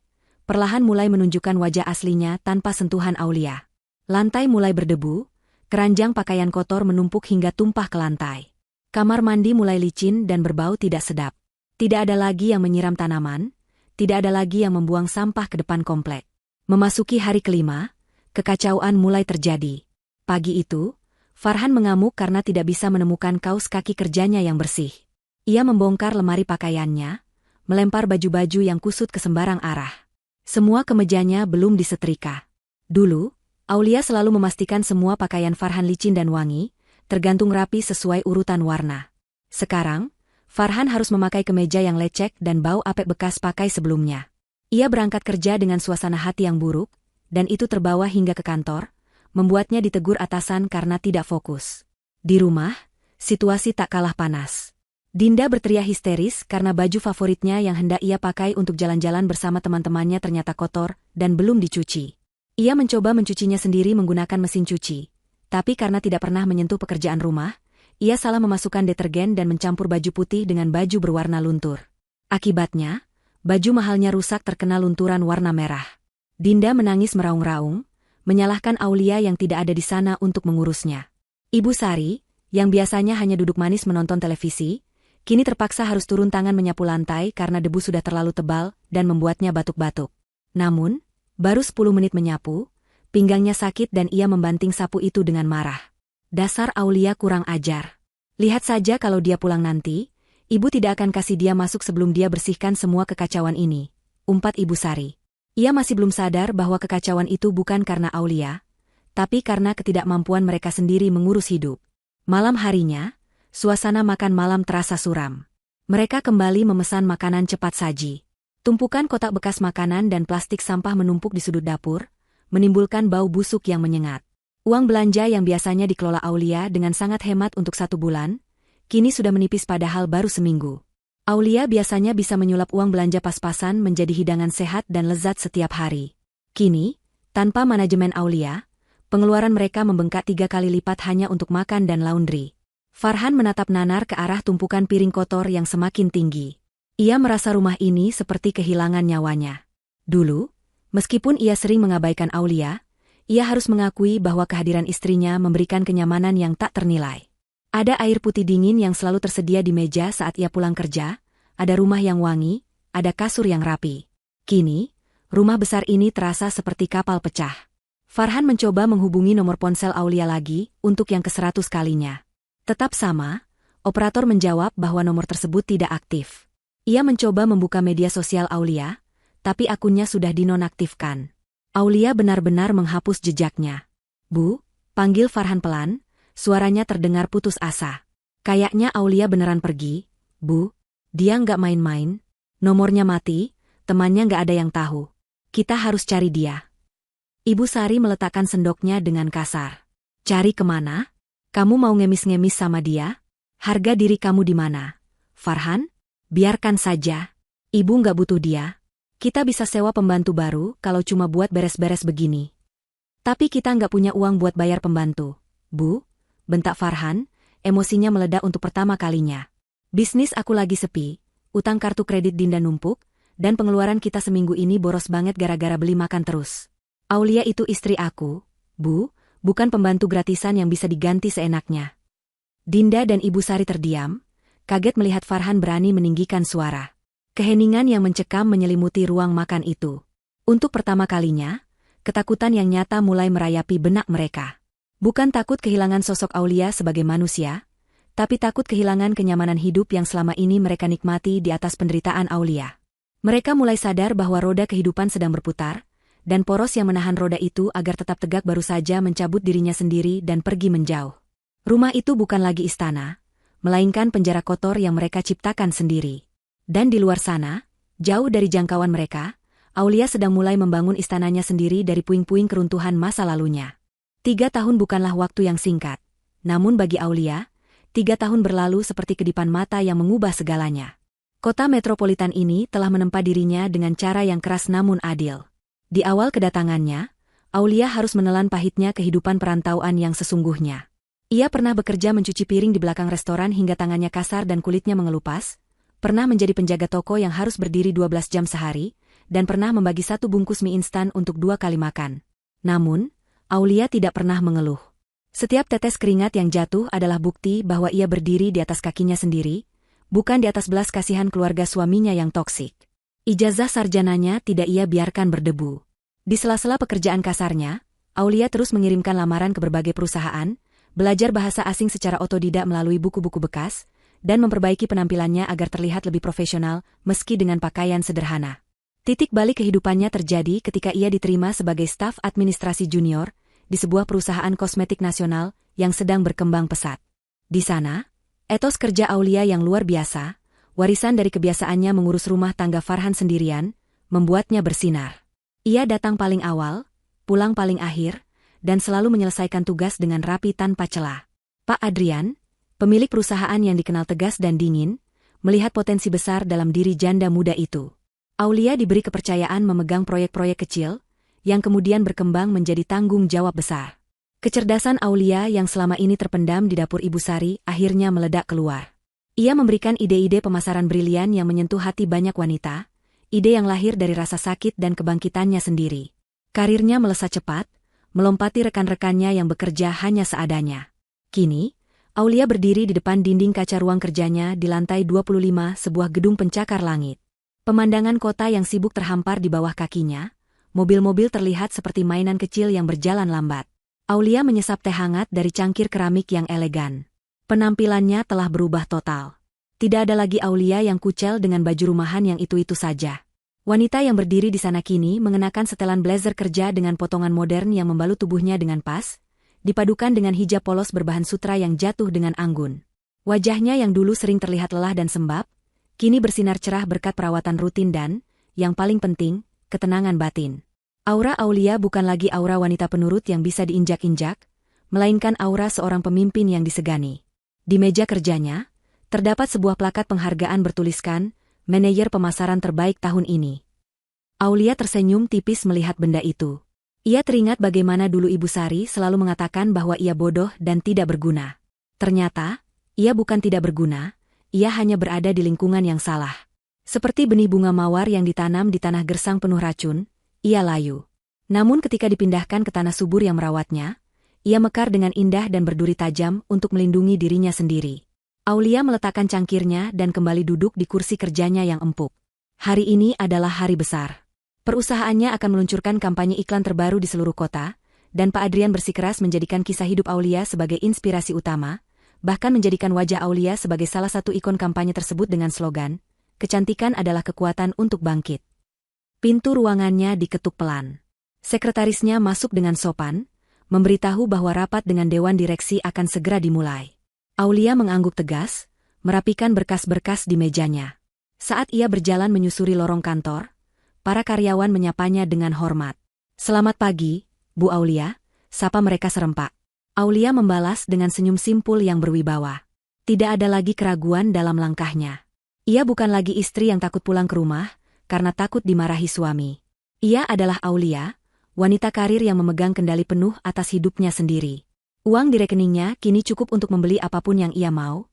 perlahan mulai menunjukkan wajah aslinya tanpa sentuhan Aulia. Lantai mulai berdebu, keranjang pakaian kotor menumpuk hingga tumpah ke lantai. Kamar mandi mulai licin dan berbau tidak sedap. Tidak ada lagi yang menyiram tanaman, tidak ada lagi yang membuang sampah ke depan komplek. Memasuki hari kelima, kekacauan mulai terjadi. Pagi itu, Farhan mengamuk karena tidak bisa menemukan kaos kaki kerjanya yang bersih. Ia membongkar lemari pakaiannya, melempar baju-baju yang kusut ke sembarang arah. Semua kemejanya belum disetrika. Dulu, Aulia selalu memastikan semua pakaian Farhan licin dan wangi, tergantung rapi sesuai urutan warna. Sekarang, Farhan harus memakai kemeja yang lecek dan bau apek bekas pakai sebelumnya. Ia berangkat kerja dengan suasana hati yang buruk, dan itu terbawa hingga ke kantor, membuatnya ditegur atasan karena tidak fokus. Di rumah, situasi tak kalah panas. Dinda berteriak histeris karena baju favoritnya yang hendak ia pakai untuk jalan-jalan bersama teman-temannya ternyata kotor dan belum dicuci. Ia mencoba mencucinya sendiri menggunakan mesin cuci, tapi karena tidak pernah menyentuh pekerjaan rumah, ia salah memasukkan detergen dan mencampur baju putih dengan baju berwarna luntur. Akibatnya, baju mahalnya rusak terkena lunturan warna merah. Dinda menangis meraung-raung, menyalahkan Aulia yang tidak ada di sana untuk mengurusnya. Ibu Sari, yang biasanya hanya duduk manis menonton televisi, kini terpaksa harus turun tangan menyapu lantai karena debu sudah terlalu tebal dan membuatnya batuk-batuk. Namun, baru 10 menit menyapu, pinggangnya sakit dan ia membanting sapu itu dengan marah. Dasar Aulia kurang ajar. Lihat saja kalau dia pulang nanti, ibu tidak akan kasih dia masuk sebelum dia bersihkan semua kekacauan ini, umpat Ibu Sari. Ia masih belum sadar bahwa kekacauan itu bukan karena Aulia, tapi karena ketidakmampuan mereka sendiri mengurus hidup. Malam harinya, suasana makan malam terasa suram. Mereka kembali memesan makanan cepat saji. Tumpukan kotak bekas makanan dan plastik sampah menumpuk di sudut dapur, menimbulkan bau busuk yang menyengat. Uang belanja yang biasanya dikelola Aulia dengan sangat hemat untuk 1 bulan, kini sudah menipis padahal baru seminggu. Aulia biasanya bisa menyulap uang belanja pas-pasan menjadi hidangan sehat dan lezat setiap hari. Kini, tanpa manajemen Aulia, pengeluaran mereka membengkak 3 kali lipat hanya untuk makan dan laundry. Farhan menatap nanar ke arah tumpukan piring kotor yang semakin tinggi. Ia merasa rumah ini seperti kehilangan nyawanya. Dulu, meskipun ia sering mengabaikan Aulia, ia harus mengakui bahwa kehadiran istrinya memberikan kenyamanan yang tak ternilai. Ada air putih dingin yang selalu tersedia di meja saat ia pulang kerja, ada rumah yang wangi, ada kasur yang rapi. Kini, rumah besar ini terasa seperti kapal pecah. Farhan mencoba menghubungi nomor ponsel Aulia lagi untuk yang ke-100 kalinya. Tetap sama, operator menjawab bahwa nomor tersebut tidak aktif. Ia mencoba membuka media sosial Aulia, tapi akunnya sudah dinonaktifkan. Aulia benar-benar menghapus jejaknya. "Bu," panggil Farhan pelan, suaranya terdengar putus asa. Kayaknya Aulia beneran pergi, "Bu." Dia nggak main-main. Nomornya mati, temannya nggak ada yang tahu. Kita harus cari dia. Ibu Sari meletakkan sendoknya dengan kasar. "Cari kemana? Kamu mau ngemis-ngemis sama dia? Harga diri kamu di mana?" "Farhan? Biarkan saja. Ibu nggak butuh dia. Kita bisa sewa pembantu baru kalau cuma buat beres-beres begini." "Tapi kita nggak punya uang buat bayar pembantu." "Bu," bentak Farhan, emosinya meledak untuk pertama kalinya. "Bisnis aku lagi sepi, utang kartu kredit Dinda numpuk, dan pengeluaran kita seminggu ini boros banget gara-gara beli makan terus. Aulia itu istri aku, Bu, bukan pembantu gratisan yang bisa diganti seenaknya." Dinda dan Ibu Sari terdiam, kaget melihat Farhan berani meninggikan suara. Keheningan yang mencekam menyelimuti ruang makan itu. Untuk pertama kalinya, ketakutan yang nyata mulai merayapi benak mereka. Bukan takut kehilangan sosok Aulia sebagai manusia, tapi takut kehilangan kenyamanan hidup yang selama ini mereka nikmati di atas penderitaan Aulia. Mereka mulai sadar bahwa roda kehidupan sedang berputar, dan poros yang menahan roda itu agar tetap tegak baru saja mencabut dirinya sendiri dan pergi menjauh. Rumah itu bukan lagi istana, melainkan penjara kotor yang mereka ciptakan sendiri. Dan di luar sana, jauh dari jangkauan mereka, Aulia sedang mulai membangun istananya sendiri dari puing-puing keruntuhan masa lalunya. 3 tahun bukanlah waktu yang singkat, namun bagi Aulia, 3 tahun berlalu seperti kedipan mata yang mengubah segalanya. Kota metropolitan ini telah menempa dirinya dengan cara yang keras namun adil. Di awal kedatangannya, Aulia harus menelan pahitnya kehidupan perantauan yang sesungguhnya. Ia pernah bekerja mencuci piring di belakang restoran hingga tangannya kasar dan kulitnya mengelupas, pernah menjadi penjaga toko yang harus berdiri 12 jam sehari, dan pernah membagi 1 bungkus mie instan untuk 2 kali makan. Namun, Aulia tidak pernah mengeluh. Setiap tetes keringat yang jatuh adalah bukti bahwa ia berdiri di atas kakinya sendiri, bukan di atas belas kasihan keluarga suaminya yang toksik. Ijazah sarjananya tidak ia biarkan berdebu. Di sela-sela pekerjaan kasarnya, Aulia terus mengirimkan lamaran ke berbagai perusahaan, belajar bahasa asing secara otodidak melalui buku-buku bekas, dan memperbaiki penampilannya agar terlihat lebih profesional meski dengan pakaian sederhana. Titik balik kehidupannya terjadi ketika ia diterima sebagai staf administrasi junior di sebuah perusahaan kosmetik nasional yang sedang berkembang pesat. Di sana, etos kerja Aulia yang luar biasa, warisan dari kebiasaannya mengurus rumah tangga Farhan sendirian, membuatnya bersinar. Ia datang paling awal, pulang paling akhir, dan selalu menyelesaikan tugas dengan rapi tanpa celah. Pak Adrian, pemilik perusahaan yang dikenal tegas dan dingin, melihat potensi besar dalam diri janda muda itu. Aulia diberi kepercayaan memegang proyek-proyek kecil, yang kemudian berkembang menjadi tanggung jawab besar. Kecerdasan Aulia yang selama ini terpendam di dapur Ibu Sari akhirnya meledak keluar. Ia memberikan ide-ide pemasaran brilian yang menyentuh hati banyak wanita, ide yang lahir dari rasa sakit dan kebangkitannya sendiri. Karirnya melesat cepat, melompati rekan-rekannya yang bekerja hanya seadanya. Kini, Aulia berdiri di depan dinding kaca ruang kerjanya di lantai 25 sebuah gedung pencakar langit. Pemandangan kota yang sibuk terhampar di bawah kakinya, mobil-mobil terlihat seperti mainan kecil yang berjalan lambat. Aulia menyesap teh hangat dari cangkir keramik yang elegan. Penampilannya telah berubah total. Tidak ada lagi Aulia yang kucel dengan baju rumahan yang itu-itu saja. Wanita yang berdiri di sana kini mengenakan setelan blazer kerja dengan potongan modern yang membalut tubuhnya dengan pas, dipadukan dengan hijab polos berbahan sutra yang jatuh dengan anggun. Wajahnya yang dulu sering terlihat lelah dan sembab, kini bersinar cerah berkat perawatan rutin dan, yang paling penting, ketenangan batin. Aura Aulia bukan lagi aura wanita penurut yang bisa diinjak-injak, melainkan aura seorang pemimpin yang disegani. Di meja kerjanya, terdapat sebuah plakat penghargaan bertuliskan, Manajer Pemasaran Terbaik tahun ini. Aulia tersenyum tipis melihat benda itu. Ia teringat bagaimana dulu Ibu Sari selalu mengatakan bahwa ia bodoh dan tidak berguna. Ternyata, ia bukan tidak berguna, ia hanya berada di lingkungan yang salah. Seperti benih bunga mawar yang ditanam di tanah gersang penuh racun, ia layu. Namun ketika dipindahkan ke tanah subur yang merawatnya, ia mekar dengan indah dan berduri tajam untuk melindungi dirinya sendiri. Aulia meletakkan cangkirnya dan kembali duduk di kursi kerjanya yang empuk. Hari ini adalah hari besar. Perusahaannya akan meluncurkan kampanye iklan terbaru di seluruh kota, dan Pak Adrian bersikeras menjadikan kisah hidup Aulia sebagai inspirasi utama, bahkan menjadikan wajah Aulia sebagai salah satu ikon kampanye tersebut dengan slogan, "Kecantikan adalah kekuatan untuk bangkit." Pintu ruangannya diketuk pelan. Sekretarisnya masuk dengan sopan, memberitahu bahwa rapat dengan Dewan Direksi akan segera dimulai. Aulia mengangguk tegas, merapikan berkas-berkas di mejanya. Saat ia berjalan menyusuri lorong kantor, para karyawan menyapanya dengan hormat. "Selamat pagi, Bu Aulia," sapa mereka serempak. Aulia membalas dengan senyum simpul yang berwibawa. Tidak ada lagi keraguan dalam langkahnya. Ia bukan lagi istri yang takut pulang ke rumah, karena takut dimarahi suami. Ia adalah Aulia, wanita karir yang memegang kendali penuh atas hidupnya sendiri. Uang di rekeningnya kini cukup untuk membeli apapun yang ia mau,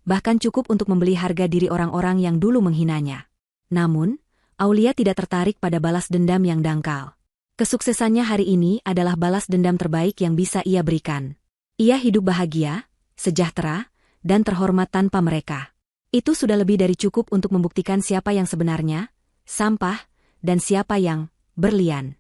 bahkan cukup untuk membeli harga diri orang-orang yang dulu menghinanya. Namun, Aulia tidak tertarik pada balas dendam yang dangkal. Kesuksesannya hari ini adalah balas dendam terbaik yang bisa ia berikan. Ia hidup bahagia, sejahtera, dan terhormat tanpa mereka. Itu sudah lebih dari cukup untuk membuktikan siapa yang sebenarnya, sampah, dan siapa yang berlian.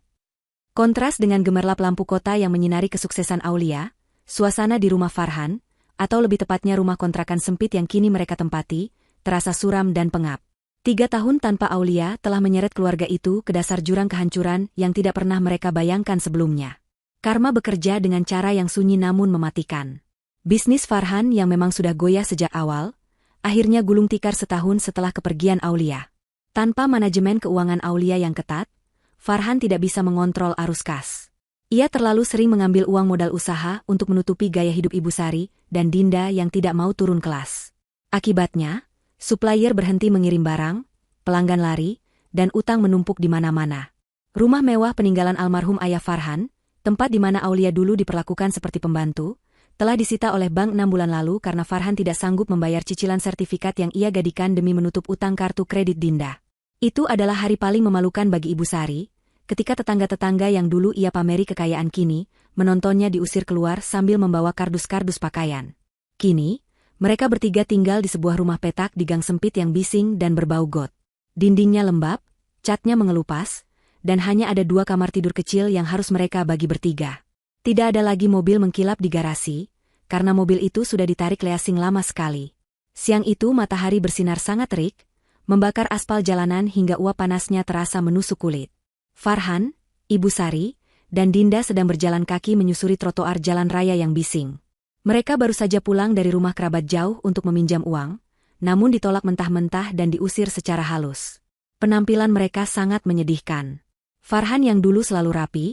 Kontras dengan gemerlap lampu kota yang menyinari kesuksesan Aulia, suasana di rumah Farhan, atau lebih tepatnya rumah kontrakan sempit yang kini mereka tempati, terasa suram dan pengap. 3 tahun tanpa Aulia telah menyeret keluarga itu ke dasar jurang kehancuran yang tidak pernah mereka bayangkan sebelumnya. Karma bekerja dengan cara yang sunyi namun mematikan. Bisnis Farhan yang memang sudah goyah sejak awal, akhirnya gulung tikar setahun setelah kepergian Aulia. Tanpa manajemen keuangan Aulia yang ketat, Farhan tidak bisa mengontrol arus kas. Ia terlalu sering mengambil uang modal usaha untuk menutupi gaya hidup Ibu Sari dan Dinda yang tidak mau turun kelas. Akibatnya, supplier berhenti mengirim barang, pelanggan lari, dan utang menumpuk di mana-mana. Rumah mewah peninggalan almarhum ayah Farhan, tempat di mana Aulia dulu diperlakukan seperti pembantu, telah disita oleh bank 6 bulan lalu karena Farhan tidak sanggup membayar cicilan sertifikat yang ia gadikan demi menutup utang kartu kredit Dinda. Itu adalah hari paling memalukan bagi Ibu Sari, ketika tetangga-tetangga yang dulu ia pameri kekayaan kini, menontonnya diusir keluar sambil membawa kardus-kardus pakaian. Kini, mereka bertiga tinggal di sebuah rumah petak di gang sempit yang bising dan berbau got. Dindingnya lembab, catnya mengelupas, dan hanya ada 2 kamar tidur kecil yang harus mereka bagi bertiga. Tidak ada lagi mobil mengkilap di garasi, karena mobil itu sudah ditarik leasing lama sekali. Siang itu matahari bersinar sangat terik, membakar aspal jalanan hingga uap panasnya terasa menusuk kulit. Farhan, Ibu Sari, dan Dinda sedang berjalan kaki menyusuri trotoar jalan raya yang bising. Mereka baru saja pulang dari rumah kerabat jauh untuk meminjam uang, namun ditolak mentah-mentah dan diusir secara halus. Penampilan mereka sangat menyedihkan. Farhan yang dulu selalu rapi,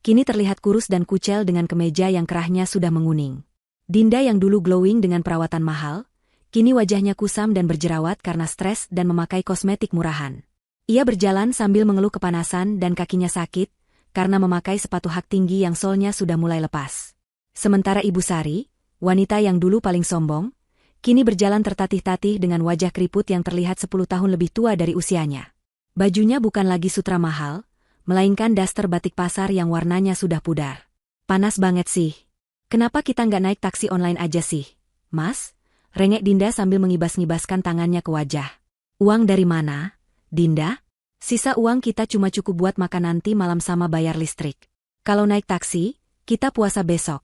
kini terlihat kurus dan kucel dengan kemeja yang kerahnya sudah menguning. Dinda yang dulu glowing dengan perawatan mahal, kini wajahnya kusam dan berjerawat karena stres dan memakai kosmetik murahan. Ia berjalan sambil mengeluh kepanasan dan kakinya sakit, karena memakai sepatu hak tinggi yang solnya sudah mulai lepas. Sementara Ibu Sari, wanita yang dulu paling sombong, kini berjalan tertatih-tatih dengan wajah keriput yang terlihat 10 tahun lebih tua dari usianya. Bajunya bukan lagi sutra mahal, melainkan daster batik pasar yang warnanya sudah pudar. "Panas banget sih. Kenapa kita nggak naik taksi online aja sih, Mas?" Rengek Dinda sambil ngibas-ngibaskan tangannya ke wajah. "Uang dari mana, Dinda? Sisa uang kita cuma cukup buat makan nanti malam sama bayar listrik. Kalau naik taksi, kita puasa besok."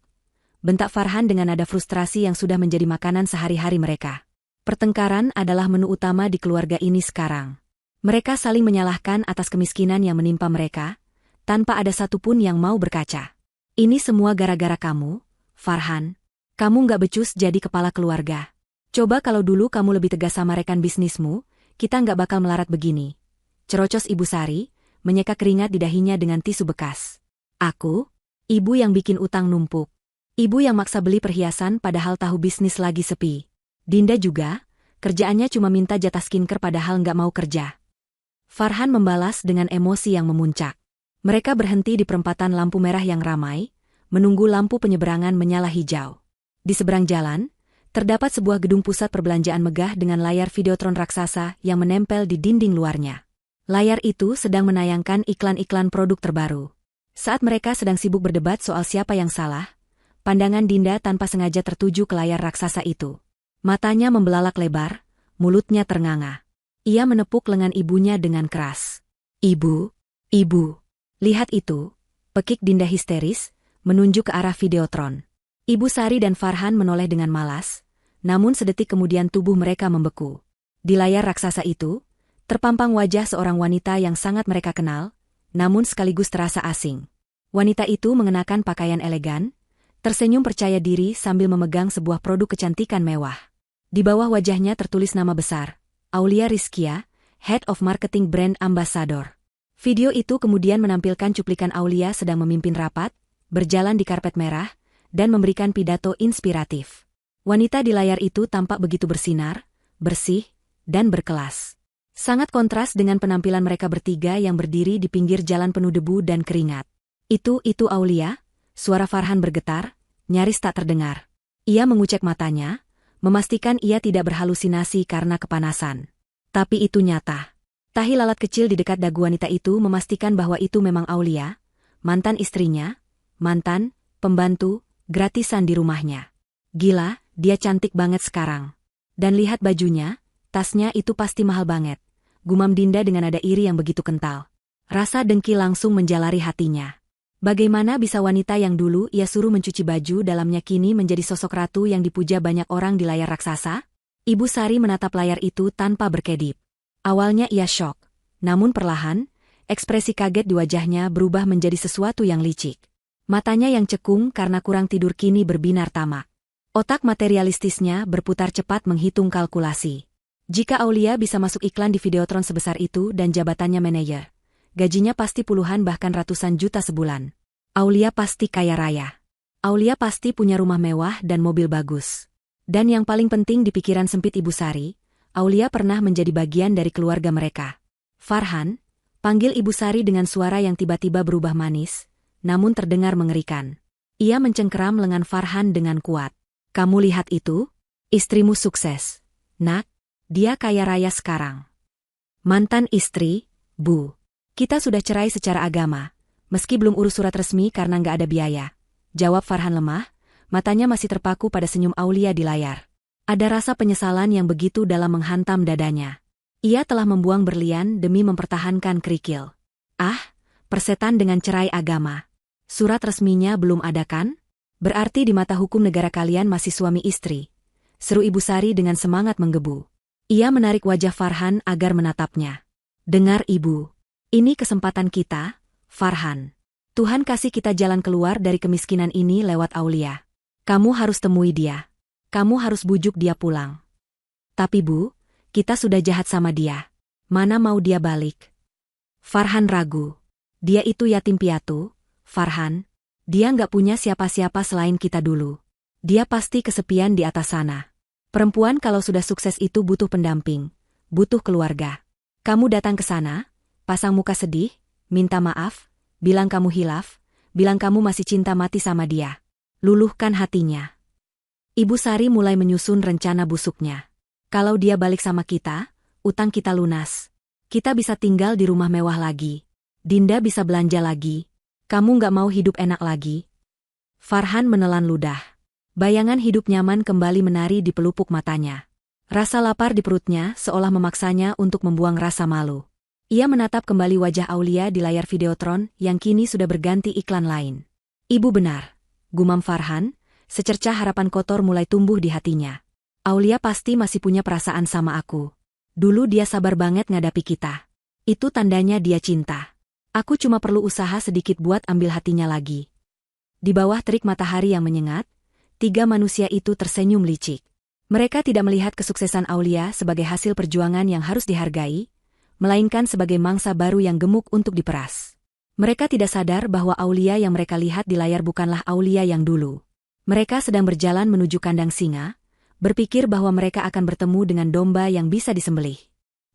Bentak Farhan dengan nada frustrasi yang sudah menjadi makanan sehari-hari mereka. Pertengkaran adalah menu utama di keluarga ini sekarang. Mereka saling menyalahkan atas kemiskinan yang menimpa mereka, tanpa ada satupun yang mau berkaca. "Ini semua gara-gara kamu, Farhan. Kamu nggak becus jadi kepala keluarga. Coba kalau dulu kamu lebih tegas sama rekan bisnismu, kita nggak bakal melarat begini. Cerocos Ibu Sari, menyeka keringat di dahinya dengan tisu bekas. Aku? Ibu yang bikin utang numpuk. Ibu yang maksa beli perhiasan padahal tahu bisnis lagi sepi. Dinda juga, kerjaannya cuma minta jatah skincare padahal nggak mau kerja. Farhan membalas dengan emosi yang memuncak. Mereka berhenti di perempatan lampu merah yang ramai, menunggu lampu penyeberangan menyala hijau. Di seberang jalan, terdapat sebuah gedung pusat perbelanjaan megah dengan layar videotron raksasa yang menempel di dinding luarnya. Layar itu sedang menayangkan iklan-iklan produk terbaru. Saat mereka sedang sibuk berdebat soal siapa yang salah, pandangan Dinda tanpa sengaja tertuju ke layar raksasa itu. Matanya membelalak lebar, mulutnya ternganga. Ia menepuk lengan ibunya dengan keras. Ibu, ibu, lihat itu, pekik Dinda histeris, menunjuk ke arah videotron. Ibu Sari dan Farhan menoleh dengan malas, namun sedetik kemudian tubuh mereka membeku. Di layar raksasa itu, terpampang wajah seorang wanita yang sangat mereka kenal, namun sekaligus terasa asing. Wanita itu mengenakan pakaian elegan, tersenyum percaya diri sambil memegang sebuah produk kecantikan mewah. Di bawah wajahnya tertulis nama besar, Aulia Rizkia, Head of Marketing Brand Ambassador. Video itu kemudian menampilkan cuplikan Aulia sedang memimpin rapat, berjalan di karpet merah, dan memberikan pidato inspiratif. Wanita di layar itu tampak begitu bersinar, bersih, dan berkelas. Sangat kontras dengan penampilan mereka bertiga yang berdiri di pinggir jalan penuh debu dan keringat. Itu Aulia, suara Farhan bergetar, nyaris tak terdengar. Ia mengucek matanya, memastikan ia tidak berhalusinasi karena kepanasan. Tapi itu nyata. Tahi lalat kecil di dekat dagu wanita itu memastikan bahwa itu memang Aulia, mantan istrinya, mantan, pembantu, gratisan di rumahnya. Gila, dia cantik banget sekarang. Dan lihat bajunya, tasnya itu pasti mahal banget. Gumam Dinda dengan nada iri yang begitu kental. Rasa dengki langsung menjalari hatinya. Bagaimana bisa wanita yang dulu ia suruh mencuci baju dalamnya kini menjadi sosok ratu yang dipuja banyak orang di layar raksasa? Ibu Sari menatap layar itu tanpa berkedip. Awalnya ia syok, namun perlahan, ekspresi kaget di wajahnya berubah menjadi sesuatu yang licik. Matanya yang cekung karena kurang tidur kini berbinar tamak. Otak materialistisnya berputar cepat menghitung kalkulasi. Jika Aulia bisa masuk iklan di videotron sebesar itu dan jabatannya manajer, gajinya pasti puluhan bahkan ratusan juta sebulan. Aulia pasti kaya raya. Aulia pasti punya rumah mewah dan mobil bagus. Dan yang paling penting di pikiran sempit Ibu Sari, Aulia pernah menjadi bagian dari keluarga mereka. Farhan, panggil Ibu Sari dengan suara yang tiba-tiba berubah manis, namun terdengar mengerikan. Ia mencengkeram lengan Farhan dengan kuat. Kamu lihat itu? Istrimu sukses. Nak, dia kaya raya sekarang. Mantan istri, Bu. Kita sudah cerai secara agama, meski belum urus surat resmi karena nggak ada biaya. Jawab Farhan lemah, matanya masih terpaku pada senyum Aulia di layar. Ada rasa penyesalan yang begitu dalam menghantam dadanya. Ia telah membuang berlian demi mempertahankan kerikil. Ah, persetan dengan cerai agama. Surat resminya belum ada kan? Berarti di mata hukum negara kalian masih suami istri. Seru Ibu Sari dengan semangat menggebu. Ia menarik wajah Farhan agar menatapnya. Dengar Ibu. Ini kesempatan kita, Farhan. Tuhan kasih kita jalan keluar dari kemiskinan ini lewat Aulia. Kamu harus temui dia. Kamu harus bujuk dia pulang. Tapi Bu, kita sudah jahat sama dia. Mana mau dia balik? Farhan ragu. Dia itu yatim piatu, Farhan. Dia nggak punya siapa-siapa selain kita dulu. Dia pasti kesepian di atas sana. Perempuan kalau sudah sukses itu butuh pendamping, butuh keluarga. Kamu datang ke sana, pasang muka sedih, minta maaf, bilang kamu hilaf, bilang kamu masih cinta mati sama dia. Luluhkan hatinya. Ibu Sari mulai menyusun rencana busuknya. Kalau dia balik sama kita, utang kita lunas. Kita bisa tinggal di rumah mewah lagi. Dinda bisa belanja lagi. Kamu nggak mau hidup enak lagi? Farhan menelan ludah. Bayangan hidup nyaman kembali menari di pelupuk matanya. Rasa lapar di perutnya seolah memaksanya untuk membuang rasa malu. Ia menatap kembali wajah Aulia di layar videotron yang kini sudah berganti iklan lain. Ibu benar, gumam Farhan, secercah harapan kotor mulai tumbuh di hatinya. Aulia pasti masih punya perasaan sama aku. Dulu dia sabar banget ngadapi kita. Itu tandanya dia cinta. Aku cuma perlu usaha sedikit buat ambil hatinya lagi. Di bawah terik matahari yang menyengat, tiga manusia itu tersenyum licik. Mereka tidak melihat kesuksesan Aulia sebagai hasil perjuangan yang harus dihargai, melainkan sebagai mangsa baru yang gemuk untuk diperas. Mereka tidak sadar bahwa Aulia yang mereka lihat di layar bukanlah Aulia yang dulu. Mereka sedang berjalan menuju kandang singa, berpikir bahwa mereka akan bertemu dengan domba yang bisa disembelih.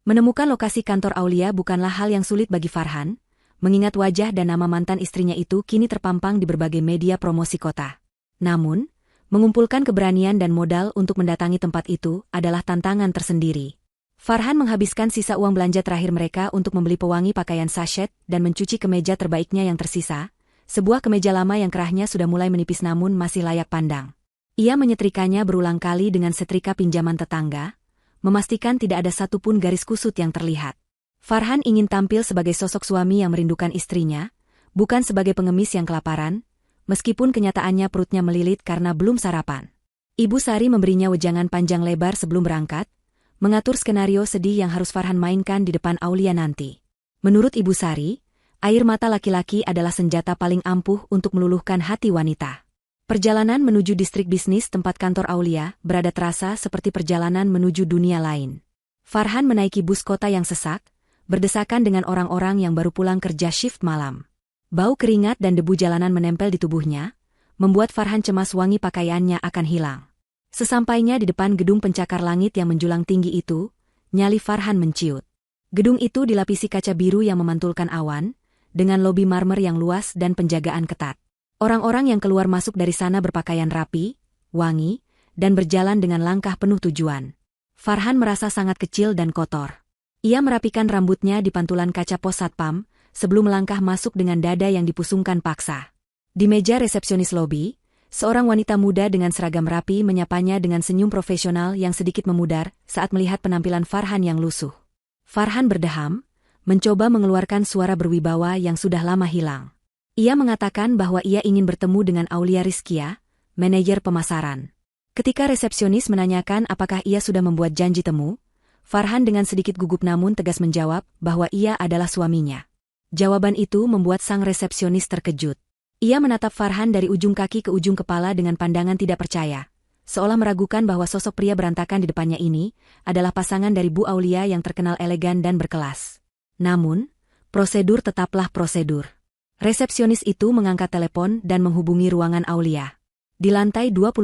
Menemukan lokasi kantor Aulia bukanlah hal yang sulit bagi Farhan, mengingat wajah dan nama mantan istrinya itu kini terpampang di berbagai media promosi kota. Namun, mengumpulkan keberanian dan modal untuk mendatangi tempat itu adalah tantangan tersendiri. Farhan menghabiskan sisa uang belanja terakhir mereka untuk membeli pewangi pakaian sachet dan mencuci kemeja terbaiknya yang tersisa, sebuah kemeja lama yang kerahnya sudah mulai menipis namun masih layak pandang. Ia menyetrikanya berulang kali dengan setrika pinjaman tetangga, memastikan tidak ada satupun garis kusut yang terlihat. Farhan ingin tampil sebagai sosok suami yang merindukan istrinya, bukan sebagai pengemis yang kelaparan, meskipun kenyataannya perutnya melilit karena belum sarapan. Ibu Sari memberinya wejangan panjang lebar sebelum berangkat, mengatur skenario sedih yang harus Farhan mainkan di depan Aulia nanti. Menurut Ibu Sari, air mata laki-laki adalah senjata paling ampuh untuk meluluhkan hati wanita. Perjalanan menuju distrik bisnis tempat kantor Aulia berada terasa seperti perjalanan menuju dunia lain. Farhan menaiki bus kota yang sesak, berdesakan dengan orang-orang yang baru pulang kerja shift malam. Bau keringat dan debu jalanan menempel di tubuhnya, membuat Farhan cemas wangi pakaiannya akan hilang. Sesampainya di depan gedung pencakar langit yang menjulang tinggi itu, nyali Farhan menciut. Gedung itu dilapisi kaca biru yang memantulkan awan, dengan lobi marmer yang luas dan penjagaan ketat. Orang-orang yang keluar masuk dari sana berpakaian rapi, wangi, dan berjalan dengan langkah penuh tujuan. Farhan merasa sangat kecil dan kotor. Ia merapikan rambutnya di pantulan kaca pos satpam, sebelum melangkah masuk dengan dada yang dipusungkan paksa. Di meja resepsionis lobi, seorang wanita muda dengan seragam rapi menyapanya dengan senyum profesional yang sedikit memudar saat melihat penampilan Farhan yang lusuh. Farhan berdeham, mencoba mengeluarkan suara berwibawa yang sudah lama hilang. Ia mengatakan bahwa ia ingin bertemu dengan Aulia Rizkia, manajer pemasaran. Ketika resepsionis menanyakan apakah ia sudah membuat janji temu, Farhan dengan sedikit gugup namun tegas menjawab bahwa ia adalah suaminya. Jawaban itu membuat sang resepsionis terkejut. Ia menatap Farhan dari ujung kaki ke ujung kepala dengan pandangan tidak percaya, seolah meragukan bahwa sosok pria berantakan di depannya ini adalah pasangan dari Bu Aulia yang terkenal elegan dan berkelas. Namun, prosedur tetaplah prosedur. Resepsionis itu mengangkat telepon dan menghubungi ruangan Aulia. Di lantai 25,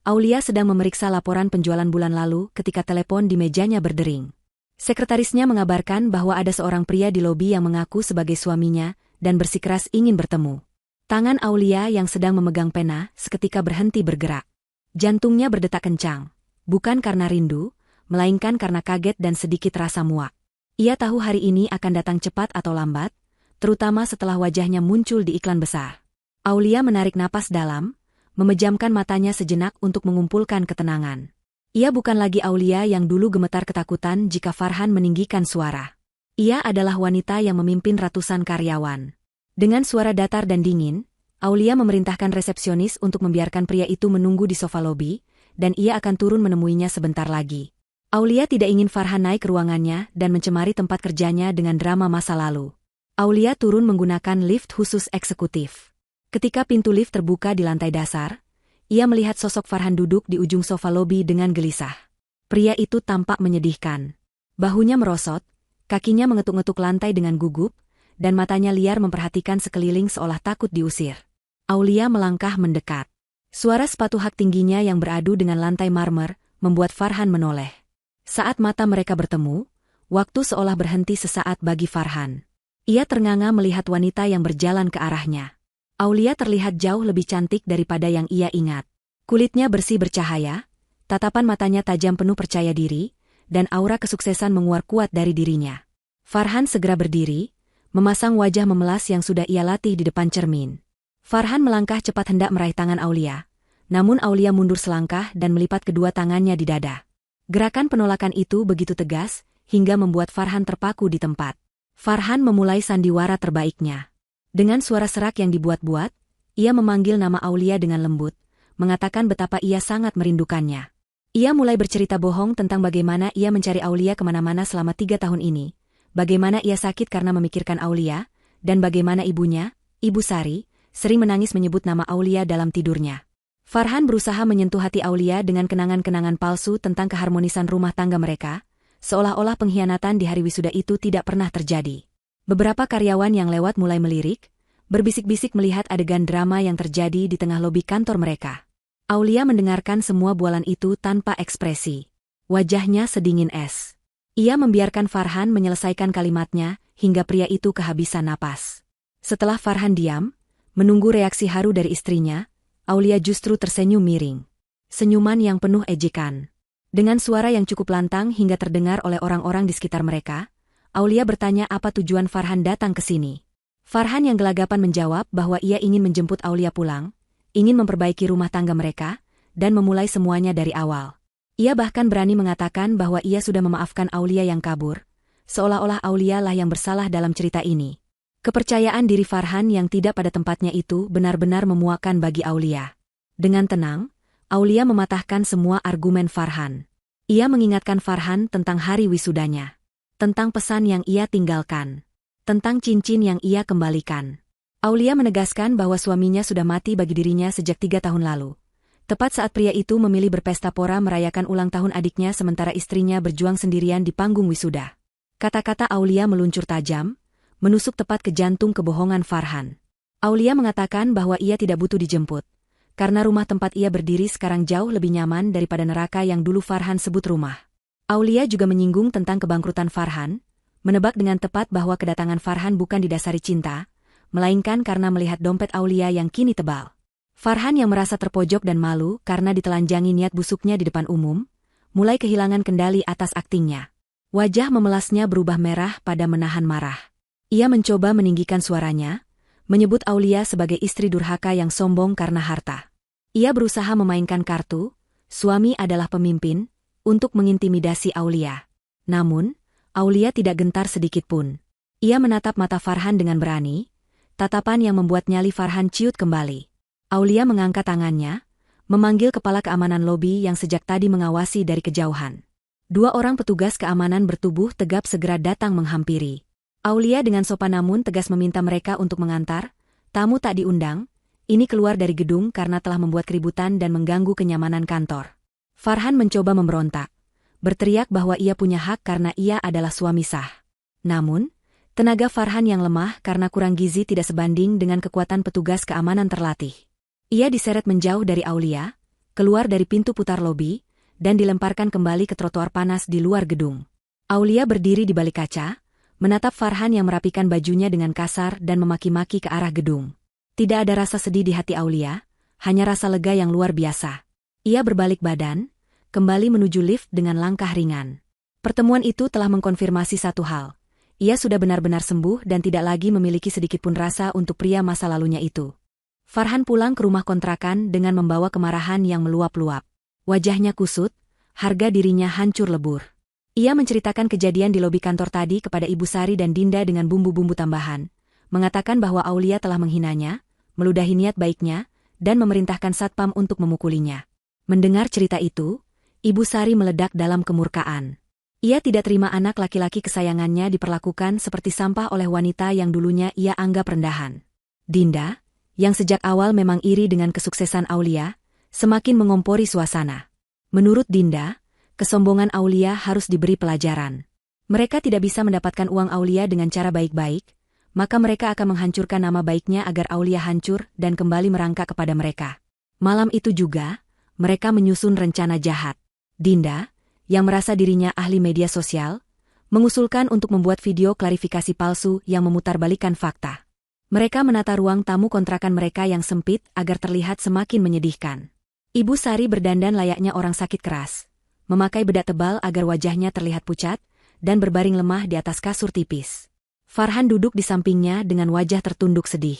Aulia sedang memeriksa laporan penjualan bulan lalu ketika telepon di mejanya berdering. Sekretarisnya mengabarkan bahwa ada seorang pria di lobi yang mengaku sebagai suaminya dan bersikeras ingin bertemu. Tangan Aulia yang sedang memegang pena seketika berhenti bergerak. Jantungnya berdetak kencang, bukan karena rindu, melainkan karena kaget dan sedikit rasa muak. Ia tahu hari ini akan datang cepat atau lambat, terutama setelah wajahnya muncul di iklan besar. Aulia menarik napas dalam, memejamkan matanya sejenak untuk mengumpulkan ketenangan. Ia bukan lagi Aulia yang dulu gemetar ketakutan jika Farhan meninggikan suara. Ia adalah wanita yang memimpin ratusan karyawan. Dengan suara datar dan dingin, Aulia memerintahkan resepsionis untuk membiarkan pria itu menunggu di sofa lobi, dan ia akan turun menemuinya sebentar lagi. Aulia tidak ingin Farhan naik ke ruangannya dan mencemari tempat kerjanya dengan drama masa lalu. Aulia turun menggunakan lift khusus eksekutif. Ketika pintu lift terbuka di lantai dasar, ia melihat sosok Farhan duduk di ujung sofa lobi dengan gelisah. Pria itu tampak menyedihkan. Bahunya merosot, kakinya mengetuk-ngetuk lantai dengan gugup, dan matanya liar memperhatikan sekeliling seolah takut diusir. Aulia melangkah mendekat. Suara sepatu hak tingginya yang beradu dengan lantai marmer membuat Farhan menoleh. Saat mata mereka bertemu, waktu seolah berhenti sesaat bagi Farhan. Ia ternganga melihat wanita yang berjalan ke arahnya. Aulia terlihat jauh lebih cantik daripada yang ia ingat. Kulitnya bersih bercahaya, tatapan matanya tajam penuh percaya diri, dan aura kesuksesan menguar kuat dari dirinya. Farhan segera berdiri, memasang wajah memelas yang sudah ia latih di depan cermin. Farhan melangkah cepat hendak meraih tangan Aulia, namun Aulia mundur selangkah dan melipat kedua tangannya di dada. Gerakan penolakan itu begitu tegas, hingga membuat Farhan terpaku di tempat. Farhan memulai sandiwara terbaiknya. Dengan suara serak yang dibuat-buat, ia memanggil nama Aulia dengan lembut, mengatakan betapa ia sangat merindukannya. Ia mulai bercerita bohong tentang bagaimana ia mencari Aulia kemana-mana selama 3 tahun ini, bagaimana ia sakit karena memikirkan Aulia, dan bagaimana ibunya, Ibu Sari, sering menangis menyebut nama Aulia dalam tidurnya. Farhan berusaha menyentuh hati Aulia dengan kenangan-kenangan palsu tentang keharmonisan rumah tangga mereka, seolah-olah pengkhianatan di hari wisuda itu tidak pernah terjadi. Beberapa karyawan yang lewat mulai melirik, berbisik-bisik melihat adegan drama yang terjadi di tengah lobi kantor mereka. Aulia mendengarkan semua bualan itu tanpa ekspresi. Wajahnya sedingin es. Ia membiarkan Farhan menyelesaikan kalimatnya hingga pria itu kehabisan napas. Setelah Farhan diam, menunggu reaksi haru dari istrinya, Aulia justru tersenyum miring. Senyuman yang penuh ejekan. Dengan suara yang cukup lantang hingga terdengar oleh orang-orang di sekitar mereka, Aulia bertanya apa tujuan Farhan datang ke sini. Farhan yang gelagapan menjawab bahwa ia ingin menjemput Aulia pulang, ingin memperbaiki rumah tangga mereka, dan memulai semuanya dari awal. Ia bahkan berani mengatakan bahwa ia sudah memaafkan Aulia yang kabur, seolah-olah Aulia lah yang bersalah dalam cerita ini. Kepercayaan diri Farhan yang tidak pada tempatnya itu benar-benar memuakkan bagi Aulia. Dengan tenang, Aulia mematahkan semua argumen Farhan. Ia mengingatkan Farhan tentang hari wisudanya, tentang pesan yang ia tinggalkan, tentang cincin yang ia kembalikan. Aulia menegaskan bahwa suaminya sudah mati bagi dirinya sejak 3 tahun lalu. Tepat saat pria itu memilih berpesta pora merayakan ulang tahun adiknya sementara istrinya berjuang sendirian di panggung wisuda. Kata-kata Aulia meluncur tajam, menusuk tepat ke jantung kebohongan Farhan. Aulia mengatakan bahwa ia tidak butuh dijemput, karena rumah tempat ia berdiri sekarang jauh lebih nyaman daripada neraka yang dulu Farhan sebut rumah. Aulia juga menyinggung tentang kebangkrutan Farhan, menebak dengan tepat bahwa kedatangan Farhan bukan didasari cinta, melainkan karena melihat dompet Aulia yang kini tebal. Farhan yang merasa terpojok dan malu karena ditelanjangi niat busuknya di depan umum, mulai kehilangan kendali atas aktingnya. Wajah memelasnya berubah merah pada menahan marah. Ia mencoba meninggikan suaranya, menyebut Aulia sebagai istri durhaka yang sombong karena harta. Ia berusaha memainkan kartu, suami adalah pemimpin, untuk mengintimidasi Aulia. Namun, Aulia tidak gentar sedikitpun. Ia menatap mata Farhan dengan berani, tatapan yang membuat nyali Farhan ciut kembali. Aulia mengangkat tangannya, memanggil kepala keamanan lobi yang sejak tadi mengawasi dari kejauhan. 2 orang petugas keamanan bertubuh tegap segera datang menghampiri. Aulia dengan sopan namun tegas meminta mereka untuk mengantar, tamu tak diundang, ini keluar dari gedung karena telah membuat keributan dan mengganggu kenyamanan kantor. Farhan mencoba memberontak, berteriak bahwa ia punya hak karena ia adalah suami sah. Namun, tenaga Farhan yang lemah karena kurang gizi tidak sebanding dengan kekuatan petugas keamanan terlatih. Ia diseret menjauh dari Aulia, keluar dari pintu putar lobi, dan dilemparkan kembali ke trotoar panas di luar gedung. Aulia berdiri di balik kaca, menatap Farhan yang merapikan bajunya dengan kasar dan memaki-maki ke arah gedung. Tidak ada rasa sedih di hati Aulia, hanya rasa lega yang luar biasa. Ia berbalik badan, kembali menuju lift dengan langkah ringan. Pertemuan itu telah mengkonfirmasi satu hal. Ia sudah benar-benar sembuh dan tidak lagi memiliki sedikitpun rasa untuk pria masa lalunya itu. Farhan pulang ke rumah kontrakan dengan membawa kemarahan yang meluap-luap. Wajahnya kusut, harga dirinya hancur lebur. Ia menceritakan kejadian di lobi kantor tadi kepada Ibu Sari dan Dinda dengan bumbu-bumbu tambahan, mengatakan bahwa Aulia telah menghinanya, meludahi niat baiknya, dan memerintahkan satpam untuk memukulinya. Mendengar cerita itu, Ibu Sari meledak dalam kemurkaan. Ia tidak terima anak laki-laki kesayangannya diperlakukan seperti sampah oleh wanita yang dulunya ia anggap rendahan. Dinda, yang sejak awal memang iri dengan kesuksesan Aulia, semakin mengompori suasana. Menurut Dinda, kesombongan Aulia harus diberi pelajaran. Mereka tidak bisa mendapatkan uang Aulia dengan cara baik-baik, maka mereka akan menghancurkan nama baiknya agar Aulia hancur dan kembali merangkak kepada mereka. Malam itu juga, mereka menyusun rencana jahat. Dinda, yang merasa dirinya ahli media sosial, mengusulkan untuk membuat video klarifikasi palsu yang memutarbalikkan fakta. Mereka menata ruang tamu kontrakan mereka yang sempit agar terlihat semakin menyedihkan. Ibu Sari berdandan layaknya orang sakit keras, memakai bedak tebal agar wajahnya terlihat pucat, dan berbaring lemah di atas kasur tipis. Farhan duduk di sampingnya dengan wajah tertunduk sedih.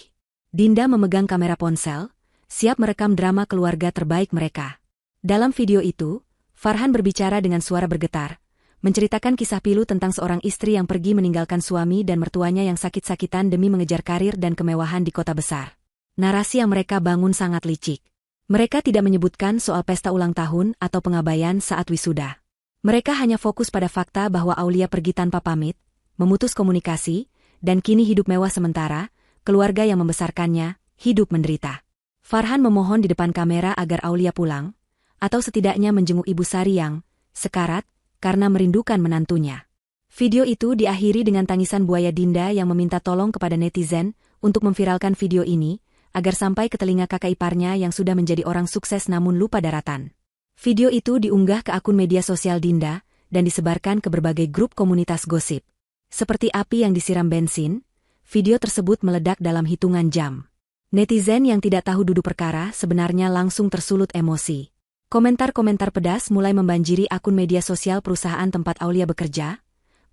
Dinda memegang kamera ponsel, siap merekam drama keluarga terbaik mereka. Dalam video itu, Farhan berbicara dengan suara bergetar, menceritakan kisah pilu tentang seorang istri yang pergi meninggalkan suami dan mertuanya yang sakit-sakitan demi mengejar karir dan kemewahan di kota besar. Narasi yang mereka bangun sangat licik. Mereka tidak menyebutkan soal pesta ulang tahun atau pengabaian saat wisuda. Mereka hanya fokus pada fakta bahwa Aulia pergi tanpa pamit, memutus komunikasi, dan kini hidup mewah sementara, keluarga yang membesarkannya, hidup menderita. Farhan memohon di depan kamera agar Aulia pulang, atau setidaknya menjenguk Ibu Sari yang sekarat karena merindukan menantunya. Video itu diakhiri dengan tangisan buaya Dinda yang meminta tolong kepada netizen untuk memviralkan video ini, agar sampai ke telinga kakak iparnya yang sudah menjadi orang sukses namun lupa daratan. Video itu diunggah ke akun media sosial Dinda, dan disebarkan ke berbagai grup komunitas gosip. Seperti api yang disiram bensin, video tersebut meledak dalam hitungan jam. Netizen yang tidak tahu duduk perkara sebenarnya langsung tersulut emosi. Komentar-komentar pedas mulai membanjiri akun media sosial perusahaan tempat Aulia bekerja,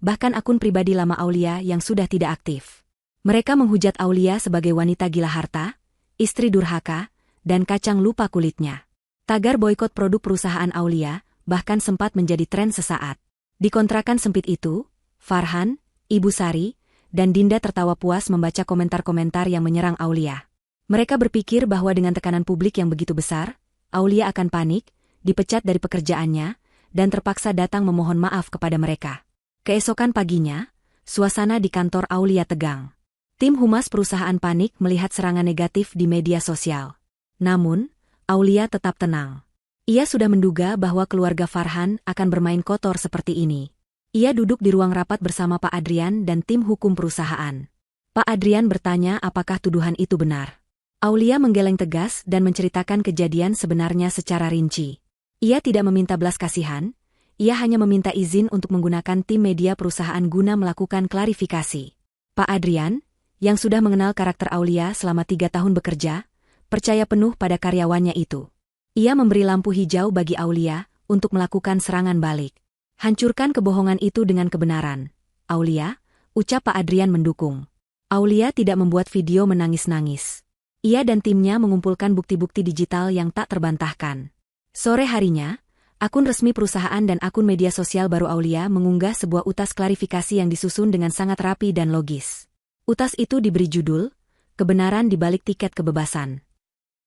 bahkan akun pribadi lama Aulia yang sudah tidak aktif. Mereka menghujat Aulia sebagai wanita gila harta, istri durhaka, dan kacang lupa kulitnya. Tagar boikot produk perusahaan Aulia bahkan sempat menjadi tren sesaat. Di kontrakan sempit itu, Farhan, Ibu Sari, dan Dinda tertawa puas membaca komentar-komentar yang menyerang Aulia. Mereka berpikir bahwa dengan tekanan publik yang begitu besar, Aulia akan panik, dipecat dari pekerjaannya, dan terpaksa datang memohon maaf kepada mereka. Keesokan paginya, suasana di kantor Aulia tegang. Tim humas perusahaan panik melihat serangan negatif di media sosial. Namun, Aulia tetap tenang. Ia sudah menduga bahwa keluarga Farhan akan bermain kotor seperti ini. Ia duduk di ruang rapat bersama Pak Adrian dan tim hukum perusahaan. Pak Adrian bertanya apakah tuduhan itu benar. Aulia menggeleng tegas dan menceritakan kejadian sebenarnya secara rinci. Ia tidak meminta belas kasihan, ia hanya meminta izin untuk menggunakan tim media perusahaan guna melakukan klarifikasi. Pak Adrian, yang sudah mengenal karakter Aulia selama 3 tahun bekerja, percaya penuh pada karyawannya itu. Ia memberi lampu hijau bagi Aulia untuk melakukan serangan balik. Hancurkan kebohongan itu dengan kebenaran. Aulia, ucap Pak Adrian mendukung. Aulia tidak membuat video menangis-nangis. Ia dan timnya mengumpulkan bukti-bukti digital yang tak terbantahkan. Sore harinya, akun resmi perusahaan dan akun media sosial baru Aulia mengunggah sebuah utas klarifikasi yang disusun dengan sangat rapi dan logis. Utas itu diberi judul, Kebenaran di Balik Tiket Kebebasan.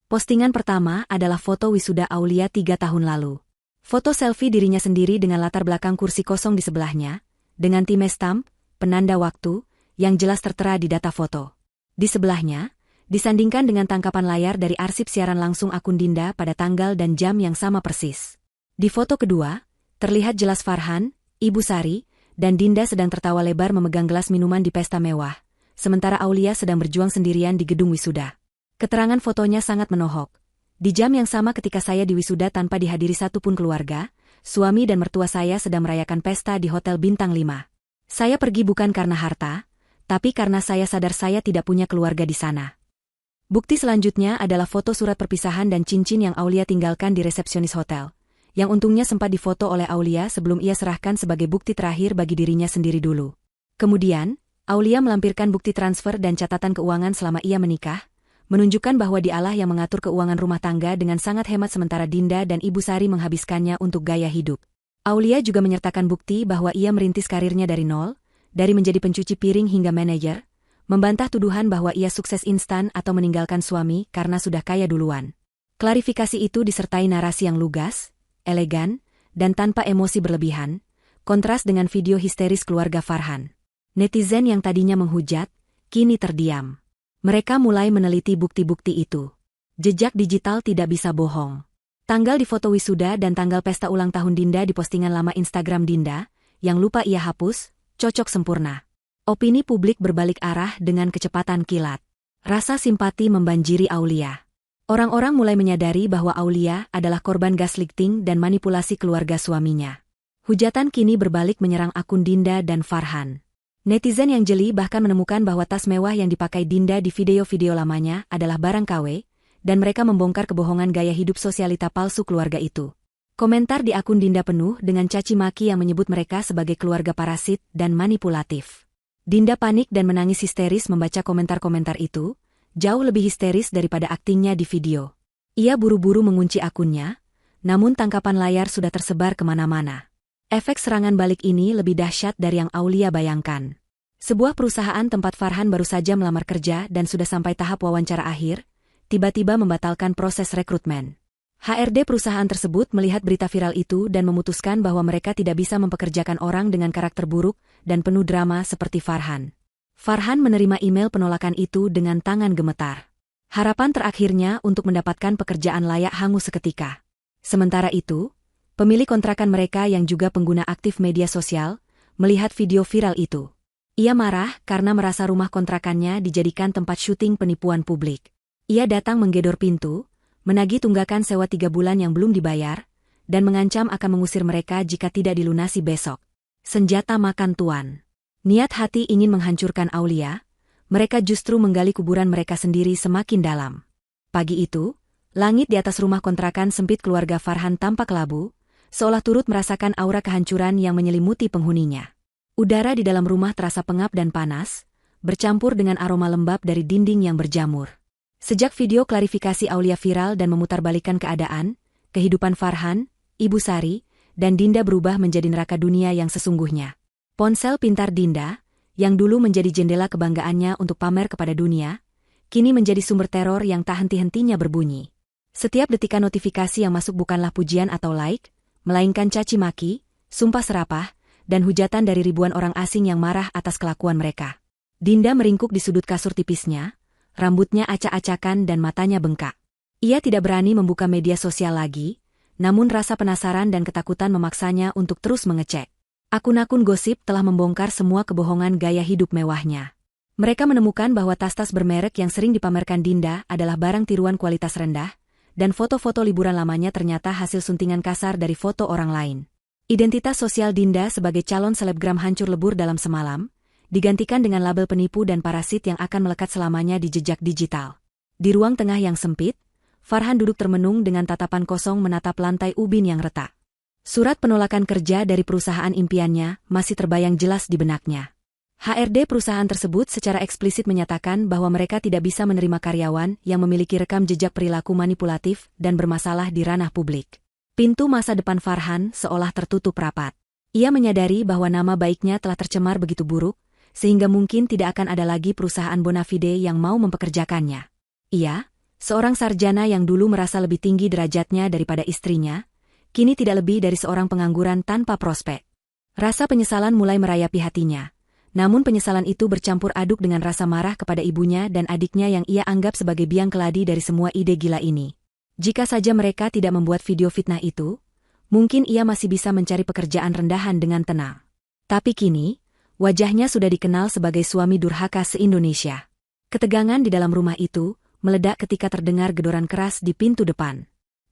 Postingan pertama adalah foto wisuda Aulia 3 tahun lalu. Foto selfie dirinya sendiri dengan latar belakang kursi kosong di sebelahnya, dengan timestamp, penanda waktu, yang jelas tertera di data foto. Di sebelahnya, disandingkan dengan tangkapan layar dari arsip siaran langsung akun Dinda pada tanggal dan jam yang sama persis. Di foto kedua, terlihat jelas Farhan, Ibu Sari, dan Dinda sedang tertawa lebar memegang gelas minuman di pesta mewah, sementara Aulia sedang berjuang sendirian di gedung wisuda. Keterangan fotonya sangat menohok. Di jam yang sama ketika saya di wisuda tanpa dihadiri satupun keluarga, suami dan mertua saya sedang merayakan pesta di Hotel Bintang 5. Saya pergi bukan karena harta, tapi karena saya sadar saya tidak punya keluarga di sana. Bukti selanjutnya adalah foto surat perpisahan dan cincin yang Aulia tinggalkan di resepsionis hotel, yang untungnya sempat difoto oleh Aulia sebelum ia serahkan sebagai bukti terakhir bagi dirinya sendiri dulu. Kemudian, Aulia melampirkan bukti transfer dan catatan keuangan selama ia menikah, menunjukkan bahwa dialah yang mengatur keuangan rumah tangga dengan sangat hemat sementara Dinda dan Ibu Sari menghabiskannya untuk gaya hidup. Aulia juga menyertakan bukti bahwa ia merintis karirnya dari nol, dari menjadi pencuci piring hingga manajer, membantah tuduhan bahwa ia sukses instan atau meninggalkan suami karena sudah kaya duluan. Klarifikasi itu disertai narasi yang lugas, elegan, dan tanpa emosi berlebihan, kontras dengan video histeris keluarga Farhan. Netizen yang tadinya menghujat, kini terdiam. Mereka mulai meneliti bukti-bukti itu. Jejak digital tidak bisa bohong. Tanggal di foto wisuda dan tanggal pesta ulang tahun Dinda di postingan lama Instagram Dinda, yang lupa ia hapus, cocok sempurna. Opini publik berbalik arah dengan kecepatan kilat. Rasa simpati membanjiri Aulia. Orang-orang mulai menyadari bahwa Aulia adalah korban gaslighting dan manipulasi keluarga suaminya. Hujatan kini berbalik menyerang akun Dinda dan Farhan. Netizen yang jeli bahkan menemukan bahwa tas mewah yang dipakai Dinda di video-video lamanya adalah barang KW, dan mereka membongkar kebohongan gaya hidup sosialita palsu keluarga itu. Komentar di akun Dinda penuh dengan caci maki yang menyebut mereka sebagai keluarga parasit dan manipulatif. Dinda panik dan menangis histeris membaca komentar-komentar itu, jauh lebih histeris daripada aktingnya di video. Ia buru-buru mengunci akunnya, namun tangkapan layar sudah tersebar kemana-mana. Efek serangan balik ini lebih dahsyat dari yang Aulia bayangkan. Sebuah perusahaan tempat Farhan baru saja melamar kerja dan sudah sampai tahap wawancara akhir, tiba-tiba membatalkan proses rekrutmen. HRD perusahaan tersebut melihat berita viral itu dan memutuskan bahwa mereka tidak bisa mempekerjakan orang dengan karakter buruk dan penuh drama seperti Farhan. Farhan menerima email penolakan itu dengan tangan gemetar. Harapan terakhirnya untuk mendapatkan pekerjaan layak hangus seketika. Sementara itu, pemilik kontrakan mereka yang juga pengguna aktif media sosial, melihat video viral itu. Ia marah karena merasa rumah kontrakannya dijadikan tempat syuting penipuan publik. Ia datang menggedor pintu, menagih tunggakan sewa 3 bulan yang belum dibayar, dan mengancam akan mengusir mereka jika tidak dilunasi besok. Senjata makan tuan. Niat hati ingin menghancurkan Aulia, mereka justru menggali kuburan mereka sendiri semakin dalam. Pagi itu, langit di atas rumah kontrakan sempit keluarga Farhan tampak labu, seolah turut merasakan aura kehancuran yang menyelimuti penghuninya. Udara di dalam rumah terasa pengap dan panas, bercampur dengan aroma lembab dari dinding yang berjamur. Sejak video klarifikasi Aulia viral dan memutarbalikkan keadaan, kehidupan Farhan, Ibu Sari, dan Dinda berubah menjadi neraka dunia yang sesungguhnya. Ponsel pintar Dinda, yang dulu menjadi jendela kebanggaannya untuk pamer kepada dunia, kini menjadi sumber teror yang tak henti-hentinya berbunyi. Setiap detikan notifikasi yang masuk bukanlah pujian atau like, melainkan caci maki, sumpah serapah, dan hujatan dari ribuan orang asing yang marah atas kelakuan mereka. Dinda meringkuk di sudut kasur tipisnya, rambutnya acak-acakan dan matanya bengkak. Ia tidak berani membuka media sosial lagi, namun rasa penasaran dan ketakutan memaksanya untuk terus mengecek. Akun-akun gosip telah membongkar semua kebohongan gaya hidup mewahnya. Mereka menemukan bahwa tas-tas bermerek yang sering dipamerkan Dinda adalah barang tiruan kualitas rendah, dan foto-foto liburan lamanya ternyata hasil suntingan kasar dari foto orang lain. Identitas sosial Dinda sebagai calon selebgram hancur lebur dalam semalam, digantikan dengan label penipu dan parasit yang akan melekat selamanya di jejak digital. Di ruang tengah yang sempit, Farhan duduk termenung dengan tatapan kosong menatap lantai ubin yang retak. Surat penolakan kerja dari perusahaan impiannya masih terbayang jelas di benaknya. HRD perusahaan tersebut secara eksplisit menyatakan bahwa mereka tidak bisa menerima karyawan yang memiliki rekam jejak perilaku manipulatif dan bermasalah di ranah publik. Pintu masa depan Farhan seolah tertutup rapat. Ia menyadari bahwa nama baiknya telah tercemar begitu buruk, sehingga mungkin tidak akan ada lagi perusahaan bonafide yang mau mempekerjakannya. Ia, seorang sarjana yang dulu merasa lebih tinggi derajatnya daripada istrinya, kini tidak lebih dari seorang pengangguran tanpa prospek. Rasa penyesalan mulai merayapi hatinya. Namun penyesalan itu bercampur aduk dengan rasa marah kepada ibunya dan adiknya yang ia anggap sebagai biang keladi dari semua ide gila ini. Jika saja mereka tidak membuat video fitnah itu, mungkin ia masih bisa mencari pekerjaan rendahan dengan tenang. Tapi kini, wajahnya sudah dikenal sebagai suami durhaka se-Indonesia. Ketegangan di dalam rumah itu meledak ketika terdengar gedoran keras di pintu depan.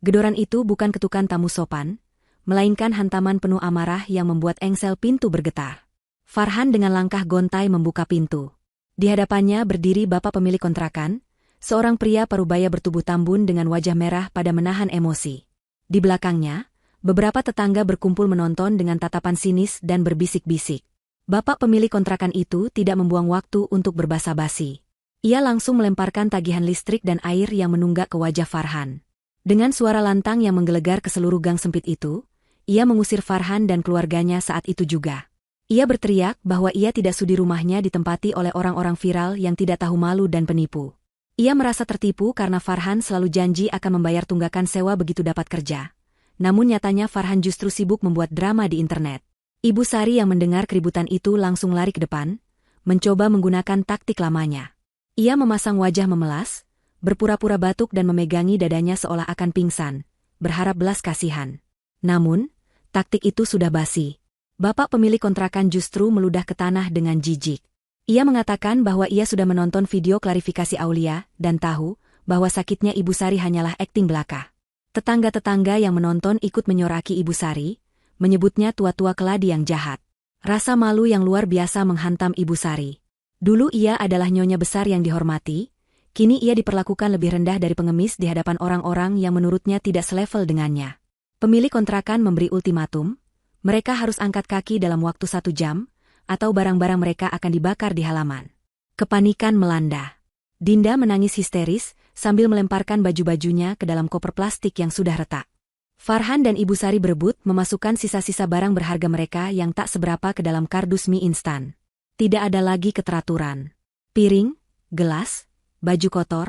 Gedoran itu bukan ketukan tamu sopan, melainkan hantaman penuh amarah yang membuat engsel pintu bergetar. Farhan dengan langkah gontai membuka pintu. Di hadapannya berdiri bapak pemilik kontrakan, seorang pria parubaya bertubuh tambun dengan wajah merah pada menahan emosi. Di belakangnya, beberapa tetangga berkumpul menonton dengan tatapan sinis dan berbisik-bisik. Bapak pemilik kontrakan itu tidak membuang waktu untuk berbasa-basi. Ia langsung melemparkan tagihan listrik dan air yang menunggak ke wajah Farhan. Dengan suara lantang yang menggelegar ke seluruh gang sempit itu, ia mengusir Farhan dan keluarganya saat itu juga. Ia berteriak bahwa ia tidak sudi rumahnya ditempati oleh orang-orang viral yang tidak tahu malu dan penipu. Ia merasa tertipu karena Farhan selalu janji akan membayar tunggakan sewa begitu dapat kerja. Namun nyatanya Farhan justru sibuk membuat drama di internet. Ibu Sari yang mendengar keributan itu langsung lari ke depan, mencoba menggunakan taktik lamanya. Ia memasang wajah memelas, berpura-pura batuk dan memegangi dadanya seolah akan pingsan, berharap belas kasihan. Namun, taktik itu sudah basi. Bapak pemilik kontrakan justru meludah ke tanah dengan jijik. Ia mengatakan bahwa ia sudah menonton video klarifikasi Aulia dan tahu bahwa sakitnya Ibu Sari hanyalah akting belaka. Tetangga-tetangga yang menonton ikut menyoraki Ibu Sari, menyebutnya tua-tua keladi yang jahat. Rasa malu yang luar biasa menghantam Ibu Sari. Dulu ia adalah nyonya besar yang dihormati, kini ia diperlakukan lebih rendah dari pengemis di hadapan orang-orang yang menurutnya tidak selevel dengannya. Pemilik kontrakan memberi ultimatum, mereka harus angkat kaki dalam waktu 1 jam, atau barang-barang mereka akan dibakar di halaman. Kepanikan melanda. Dinda menangis histeris sambil melemparkan baju-bajunya ke dalam koper plastik yang sudah retak. Farhan dan Ibu Sari berebut memasukkan sisa-sisa barang berharga mereka yang tak seberapa ke dalam kardus mie instan. Tidak ada lagi keteraturan. Piring, gelas, baju kotor,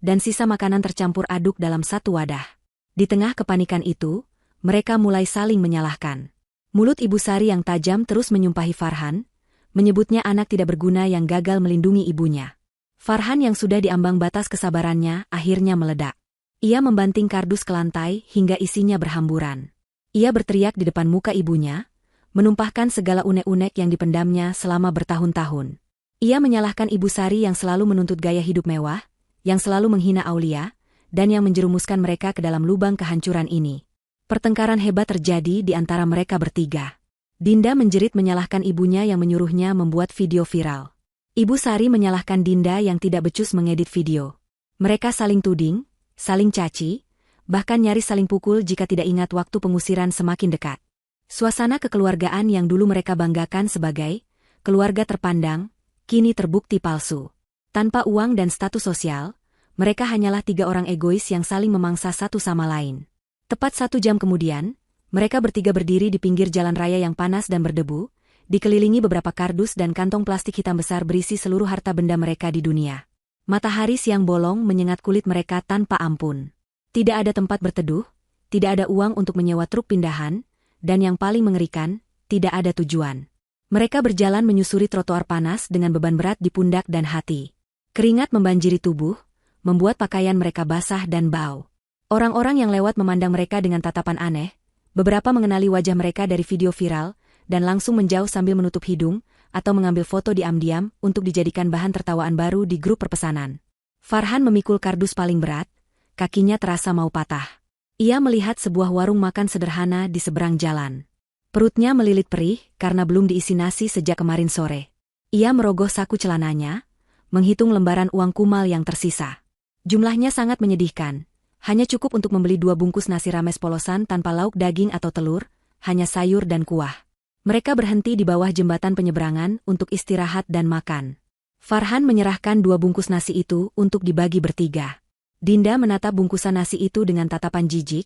dan sisa makanan tercampur aduk dalam satu wadah. Di tengah kepanikan itu, mereka mulai saling menyalahkan. Mulut Ibu Sari yang tajam terus menyumpahi Farhan, menyebutnya anak tidak berguna yang gagal melindungi ibunya. Farhan yang sudah diambang batas kesabarannya akhirnya meledak. Ia membanting kardus ke lantai hingga isinya berhamburan. Ia berteriak di depan muka ibunya, menumpahkan segala unek-unek yang dipendamnya selama bertahun-tahun. Ia menyalahkan Ibu Sari yang selalu menuntut gaya hidup mewah, yang selalu menghina Aulia, dan yang menjerumuskan mereka ke dalam lubang kehancuran ini. Pertengkaran hebat terjadi di antara mereka bertiga. Dinda menjerit menyalahkan ibunya yang menyuruhnya membuat video viral. Ibu Sari menyalahkan Dinda yang tidak becus mengedit video. Mereka saling tuding, saling caci, bahkan nyaris saling pukul jika tidak ingat waktu pengusiran semakin dekat. Suasana kekeluargaan yang dulu mereka banggakan sebagai keluarga terpandang, kini terbukti palsu. Tanpa uang dan status sosial, mereka hanyalah 3 orang egois yang saling memangsa satu sama lain. Tepat 1 jam kemudian, mereka bertiga berdiri di pinggir jalan raya yang panas dan berdebu, dikelilingi beberapa kardus dan kantong plastik hitam besar berisi seluruh harta benda mereka di dunia. Matahari siang bolong menyengat kulit mereka tanpa ampun. Tidak ada tempat berteduh, tidak ada uang untuk menyewa truk pindahan, dan yang paling mengerikan, tidak ada tujuan. Mereka berjalan menyusuri trotoar panas dengan beban berat di pundak dan hati. Keringat membanjiri tubuh, membuat pakaian mereka basah dan bau. Orang-orang yang lewat memandang mereka dengan tatapan aneh, beberapa mengenali wajah mereka dari video viral, dan langsung menjauh sambil menutup hidung, atau mengambil foto diam-diam untuk dijadikan bahan tertawaan baru di grup perpesanan. Farhan memikul kardus paling berat, kakinya terasa mau patah. Ia melihat sebuah warung makan sederhana di seberang jalan. Perutnya melilit perih karena belum diisi nasi sejak kemarin sore. Ia merogoh saku celananya, menghitung lembaran uang kumal yang tersisa. Jumlahnya sangat menyedihkan, hanya cukup untuk membeli 2 bungkus nasi rames polosan tanpa lauk daging atau telur, hanya sayur dan kuah. Mereka berhenti di bawah jembatan penyeberangan untuk istirahat dan makan. Farhan menyerahkan 2 bungkus nasi itu untuk dibagi bertiga. Dinda menatap bungkusan nasi itu dengan tatapan jijik,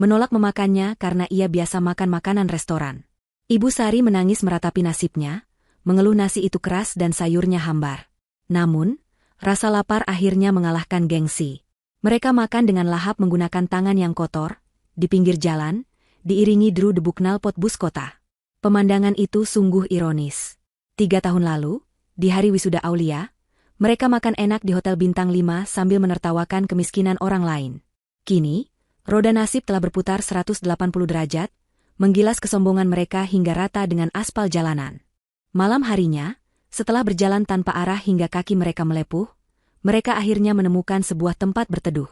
menolak memakannya karena ia biasa makan makanan restoran. Ibu Sari menangis meratapi nasibnya, mengeluh nasi itu keras dan sayurnya hambar. Namun, rasa lapar akhirnya mengalahkan gengsi. Mereka makan dengan lahap menggunakan tangan yang kotor, di pinggir jalan, diiringi deru debu knalpot bus kota. Pemandangan itu sungguh ironis. 3 tahun lalu, di hari wisuda Aulia, mereka makan enak di Hotel Bintang 5 sambil menertawakan kemiskinan orang lain. Kini, roda nasib telah berputar 180 derajat, menggilas kesombongan mereka hingga rata dengan aspal jalanan. Malam harinya, setelah berjalan tanpa arah hingga kaki mereka melepuh, mereka akhirnya menemukan sebuah tempat berteduh.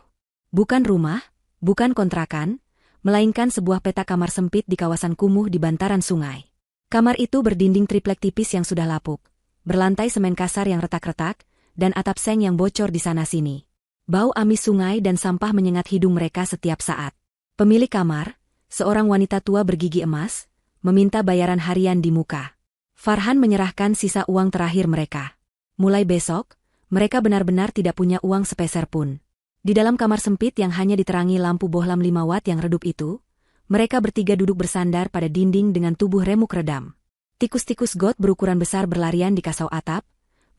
Bukan rumah, bukan kontrakan, melainkan sebuah peta kamar sempit di kawasan kumuh di bantaran sungai. Kamar itu berdinding triplek tipis yang sudah lapuk, berlantai semen kasar yang retak-retak, dan atap seng yang bocor di sana-sini. Bau amis sungai dan sampah menyengat hidung mereka setiap saat. Pemilik kamar, seorang wanita tua bergigi emas, meminta bayaran harian di muka. Farhan menyerahkan sisa uang terakhir mereka. Mulai besok, mereka benar-benar tidak punya uang sepeser pun. Di dalam kamar sempit yang hanya diterangi lampu bohlam 5 watt yang redup itu, mereka bertiga duduk bersandar pada dinding dengan tubuh remuk redam. Tikus-tikus got berukuran besar berlarian di kasau atap,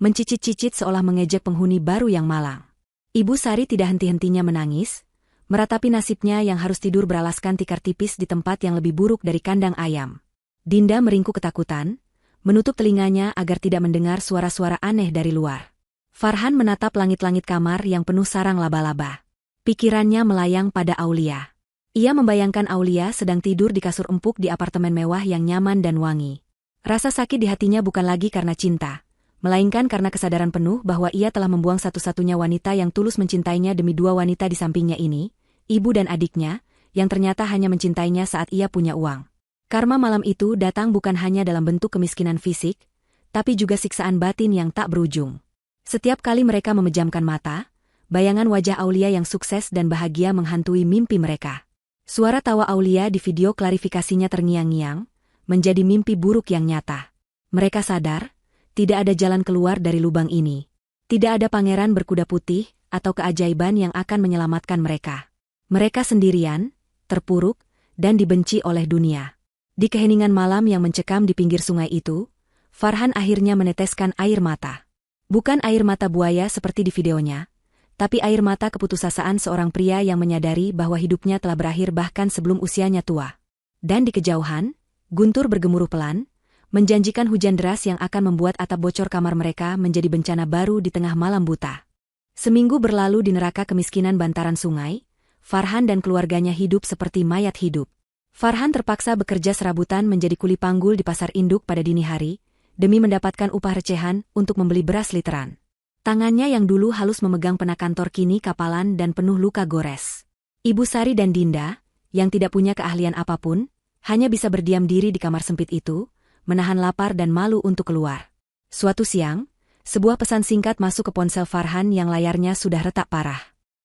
mencicit-cicit seolah mengejek penghuni baru yang malang. Ibu Sari tidak henti-hentinya menangis, meratapi nasibnya yang harus tidur beralaskan tikar tipis di tempat yang lebih buruk dari kandang ayam. Dinda meringkuk ketakutan, menutup telinganya agar tidak mendengar suara-suara aneh dari luar. Farhan menatap langit-langit kamar yang penuh sarang laba-laba. Pikirannya melayang pada Aulia. Ia membayangkan Aulia sedang tidur di kasur empuk di apartemen mewah yang nyaman dan wangi. Rasa sakit di hatinya bukan lagi karena cinta, melainkan karena kesadaran penuh bahwa ia telah membuang satu-satunya wanita yang tulus mencintainya demi 2 wanita di sampingnya ini, ibu dan adiknya, yang ternyata hanya mencintainya saat ia punya uang. Karma malam itu datang bukan hanya dalam bentuk kemiskinan fisik, tapi juga siksaan batin yang tak berujung. Setiap kali mereka memejamkan mata, bayangan wajah Aulia yang sukses dan bahagia menghantui mimpi mereka. Suara tawa Aulia di video klarifikasinya terngiang-ngiang, menjadi mimpi buruk yang nyata. Mereka sadar, tidak ada jalan keluar dari lubang ini. Tidak ada pangeran berkuda putih atau keajaiban yang akan menyelamatkan mereka. Mereka sendirian, terpuruk, dan dibenci oleh dunia. Di keheningan malam yang mencekam di pinggir sungai itu, Farhan akhirnya meneteskan air mata. Bukan air mata buaya seperti di videonya, tapi air mata keputusasaan seorang pria yang menyadari bahwa hidupnya telah berakhir bahkan sebelum usianya tua. Dan di kejauhan, guntur bergemuruh pelan, menjanjikan hujan deras yang akan membuat atap bocor kamar mereka menjadi bencana baru di tengah malam buta. Seminggu berlalu di neraka kemiskinan bantaran sungai, Farhan dan keluarganya hidup seperti mayat hidup. Farhan terpaksa bekerja serabutan menjadi kuli panggul di pasar induk pada dini hari, demi mendapatkan upah recehan untuk membeli beras literan. Tangannya yang dulu halus memegang pena kantor kini kapalan dan penuh luka gores. Ibu Sari dan Dinda, yang tidak punya keahlian apapun, hanya bisa berdiam diri di kamar sempit itu, menahan lapar dan malu untuk keluar. Suatu siang, sebuah pesan singkat masuk ke ponsel Farhan yang layarnya sudah retak parah.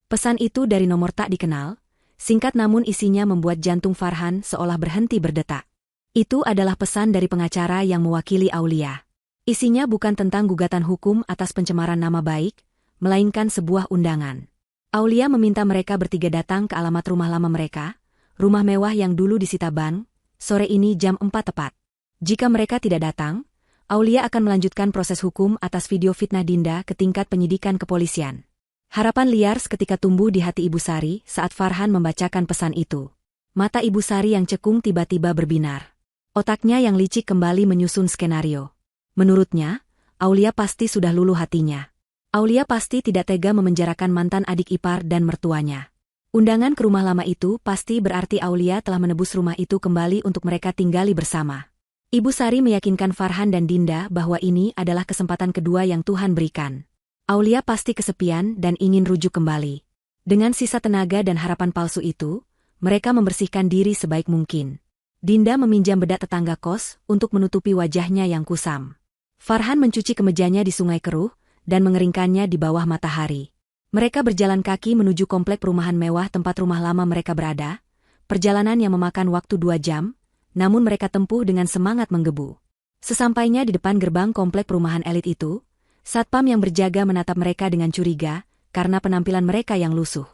Pesan itu dari nomor tak dikenal, singkat namun isinya membuat jantung Farhan seolah berhenti berdetak. Itu adalah pesan dari pengacara yang mewakili Aulia. Isinya bukan tentang gugatan hukum atas pencemaran nama baik, melainkan sebuah undangan. Aulia meminta mereka bertiga datang ke alamat rumah lama mereka, rumah mewah yang dulu disita bank, sore ini jam 4 tepat. Jika mereka tidak datang, Aulia akan melanjutkan proses hukum atas video fitnah Dinda ke tingkat penyidikan kepolisian. Harapan liar seketika tumbuh di hati Ibu Sari saat Farhan membacakan pesan itu. Mata Ibu Sari yang cekung tiba-tiba berbinar. Otaknya yang licik kembali menyusun skenario. Menurutnya, Aulia pasti sudah luluh hatinya. Aulia pasti tidak tega memenjarakan mantan adik ipar dan mertuanya. Undangan ke rumah lama itu pasti berarti Aulia telah menebus rumah itu kembali untuk mereka tinggali bersama. Ibu Sari meyakinkan Farhan dan Dinda bahwa ini adalah kesempatan kedua yang Tuhan berikan. Aulia pasti kesepian dan ingin rujuk kembali. Dengan sisa tenaga dan harapan palsu itu, mereka membersihkan diri sebaik mungkin. Dinda meminjam bedak tetangga kos untuk menutupi wajahnya yang kusam. Farhan mencuci kemejanya di sungai keruh dan mengeringkannya di bawah matahari. Mereka berjalan kaki menuju komplek perumahan mewah tempat rumah lama mereka berada, perjalanan yang memakan waktu 2 jam, namun mereka tempuh dengan semangat menggebu. Sesampainya di depan gerbang komplek perumahan elit itu, satpam yang berjaga menatap mereka dengan curiga karena penampilan mereka yang lusuh.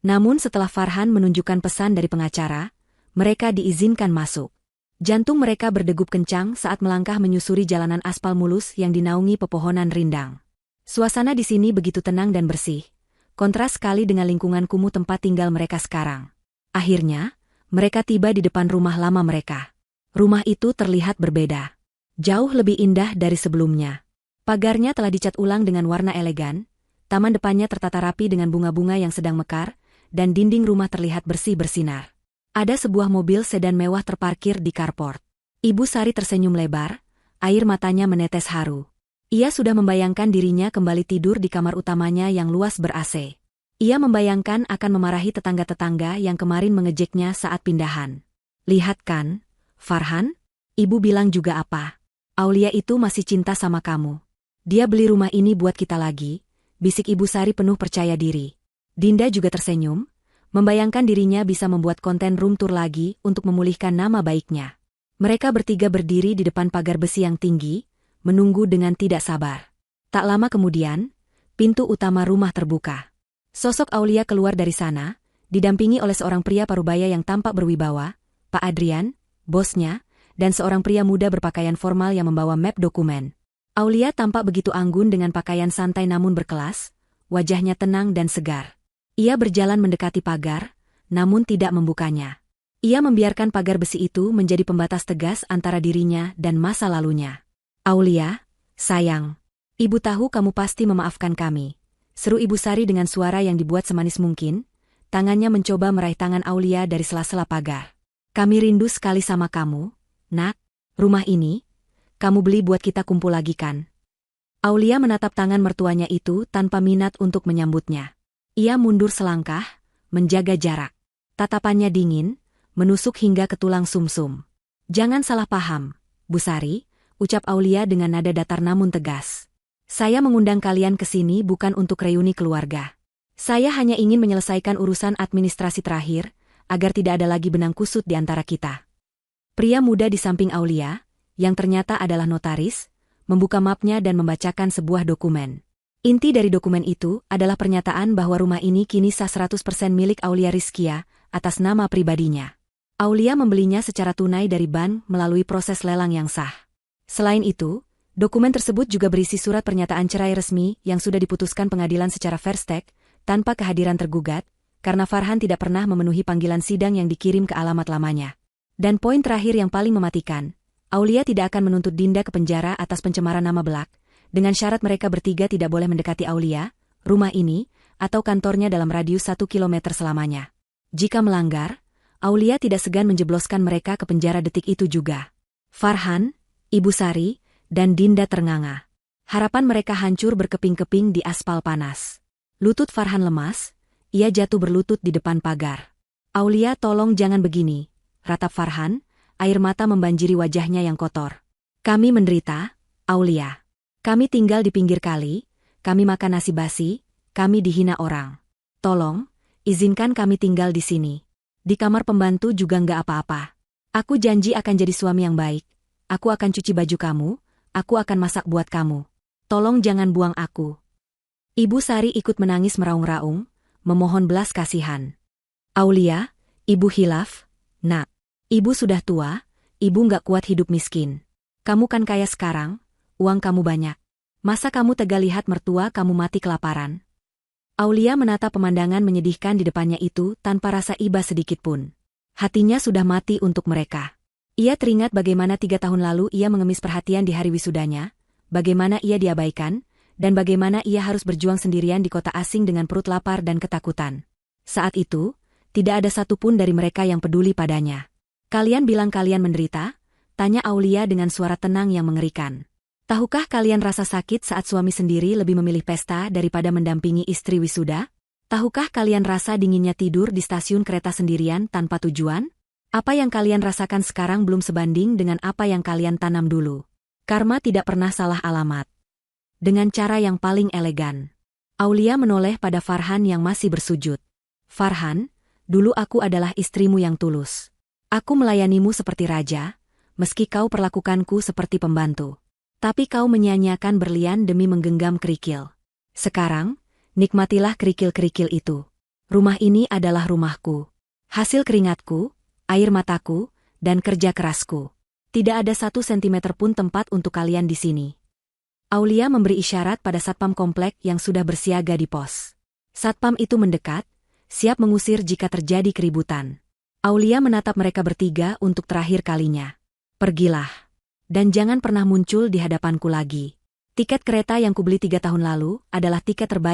Namun setelah Farhan menunjukkan pesan dari pengacara, mereka diizinkan masuk. Jantung mereka berdegup kencang saat melangkah menyusuri jalanan aspal mulus yang dinaungi pepohonan rindang. Suasana di sini begitu tenang dan bersih, kontras sekali dengan lingkungan kumuh tempat tinggal mereka sekarang. Akhirnya, mereka tiba di depan rumah lama mereka. Rumah itu terlihat berbeda. Jauh lebih indah dari sebelumnya. Pagarnya telah dicat ulang dengan warna elegan, taman depannya tertata rapi dengan bunga-bunga yang sedang mekar, dan dinding rumah terlihat bersih bersinar. Ada sebuah mobil sedan mewah terparkir di carport. Ibu Sari tersenyum lebar, air matanya menetes haru. Ia sudah membayangkan dirinya kembali tidur di kamar utamanya yang luas ber-AC. Ia membayangkan akan memarahi tetangga-tetangga yang kemarin mengejeknya saat pindahan. Lihat kan, Farhan? Ibu bilang juga apa? Aulia itu masih cinta sama kamu. Dia beli rumah ini buat kita lagi, bisik Ibu Sari penuh percaya diri. Dinda juga tersenyum, membayangkan dirinya bisa membuat konten room tour lagi untuk memulihkan nama baiknya. Mereka bertiga berdiri di depan pagar besi yang tinggi, menunggu dengan tidak sabar. Tak lama kemudian, pintu utama rumah terbuka. Sosok Aulia keluar dari sana, didampingi oleh seorang pria parubaya yang tampak berwibawa, Pak Adrian, bosnya, dan seorang pria muda berpakaian formal yang membawa map dokumen. Aulia tampak begitu anggun dengan pakaian santai namun berkelas, wajahnya tenang dan segar. Ia berjalan mendekati pagar, namun tidak membukanya. Ia membiarkan pagar besi itu menjadi pembatas tegas antara dirinya dan masa lalunya. Aulia, sayang. Ibu tahu kamu pasti memaafkan kami. Seru Ibu Sari dengan suara yang dibuat semanis mungkin, tangannya mencoba meraih tangan Aulia dari sela-sela pagar. Kami rindu sekali sama kamu, nak. Rumah ini, kamu beli buat kita kumpul lagi kan? Aulia menatap tangan mertuanya itu tanpa minat untuk menyambutnya. Ia mundur selangkah, menjaga jarak. Tatapannya dingin, menusuk hingga ke tulang sumsum. Jangan salah paham, Bu Sari, ucap Aulia dengan nada datar namun tegas. Saya mengundang kalian ke sini bukan untuk reuni keluarga. Saya hanya ingin menyelesaikan urusan administrasi terakhir, agar tidak ada lagi benang kusut di antara kita. Pria muda di samping Aulia, yang ternyata adalah notaris, membuka mapnya dan membacakan sebuah dokumen. Inti dari dokumen itu adalah pernyataan bahwa rumah ini kini sah 100% milik Aulia Rizkia, atas nama pribadinya. Aulia membelinya secara tunai dari bank melalui proses lelang yang sah. Selain itu, dokumen tersebut juga berisi surat pernyataan cerai resmi yang sudah diputuskan pengadilan secara fair stake, tanpa kehadiran tergugat, karena Farhan tidak pernah memenuhi panggilan sidang yang dikirim ke alamat lamanya. Dan poin terakhir yang paling mematikan, Aulia tidak akan menuntut Dinda ke penjara atas pencemaran nama Belak, dengan syarat mereka bertiga tidak boleh mendekati Aulia, rumah ini, atau kantornya dalam radius 1 kilometer selamanya. Jika melanggar, Aulia tidak segan menjebloskan mereka ke penjara detik itu juga. Farhan, Ibu Sari, dan Dinda ternganga. Harapan mereka hancur berkeping-keping di aspal panas. Lutut Farhan lemas, ia jatuh berlutut di depan pagar. Aulia, tolong jangan begini, ratap Farhan, air mata membanjiri wajahnya yang kotor. Kami menderita, Aulia. Kami tinggal di pinggir kali, kami makan nasi basi, kami dihina orang. Tolong, izinkan kami tinggal di sini. Di kamar pembantu juga nggak apa-apa. Aku janji akan jadi suami yang baik. Aku akan cuci baju kamu, aku akan masak buat kamu. Tolong jangan buang aku. Ibu Sari ikut menangis meraung-raung, memohon belas kasihan. Aulia, Ibu hilaf, nak. Ibu sudah tua, ibu nggak kuat hidup miskin. Kamu kan kaya sekarang, uang kamu banyak. Masa kamu tega lihat mertua kamu mati kelaparan? Aulia menatap pemandangan menyedihkan di depannya itu tanpa rasa iba sedikitpun. Hatinya sudah mati untuk mereka. Ia teringat bagaimana 3 tahun lalu ia mengemis perhatian di hari wisudanya, bagaimana ia diabaikan, dan bagaimana ia harus berjuang sendirian di kota asing dengan perut lapar dan ketakutan. Saat itu, tidak ada satupun dari mereka yang peduli padanya. Kalian bilang kalian menderita? Tanya Aulia dengan suara tenang yang mengerikan. Tahukah kalian rasa sakit saat suami sendiri lebih memilih pesta daripada mendampingi istri wisuda? Tahukah kalian rasa dinginnya tidur di stasiun kereta sendirian tanpa tujuan? Apa yang kalian rasakan sekarang belum sebanding dengan apa yang kalian tanam dulu. Karma tidak pernah salah alamat. Dengan cara yang paling elegan, Aulia menoleh pada Farhan yang masih bersujud. Farhan, dulu aku adalah istrimu yang tulus. Aku melayanimu seperti raja, meski kau perlakukanku seperti pembantu. Tapi kau menyia-nyiakan berlian demi menggenggam kerikil. Sekarang, nikmatilah kerikil-kerikil itu. Rumah ini adalah rumahku. Hasil keringatku, air mataku, dan kerja kerasku. Tidak ada 1 sentimeter pun tempat untuk kalian di sini. Aulia memberi isyarat pada satpam komplek yang sudah bersiaga di pos. Satpam itu mendekat, siap mengusir jika terjadi keributan. Aulia menatap mereka bertiga untuk terakhir kalinya. Pergilah. Dan jangan pernah muncul di hadapanku lagi. Tiket kereta yang kubeli 3 tahun lalu adalah tiket terbaik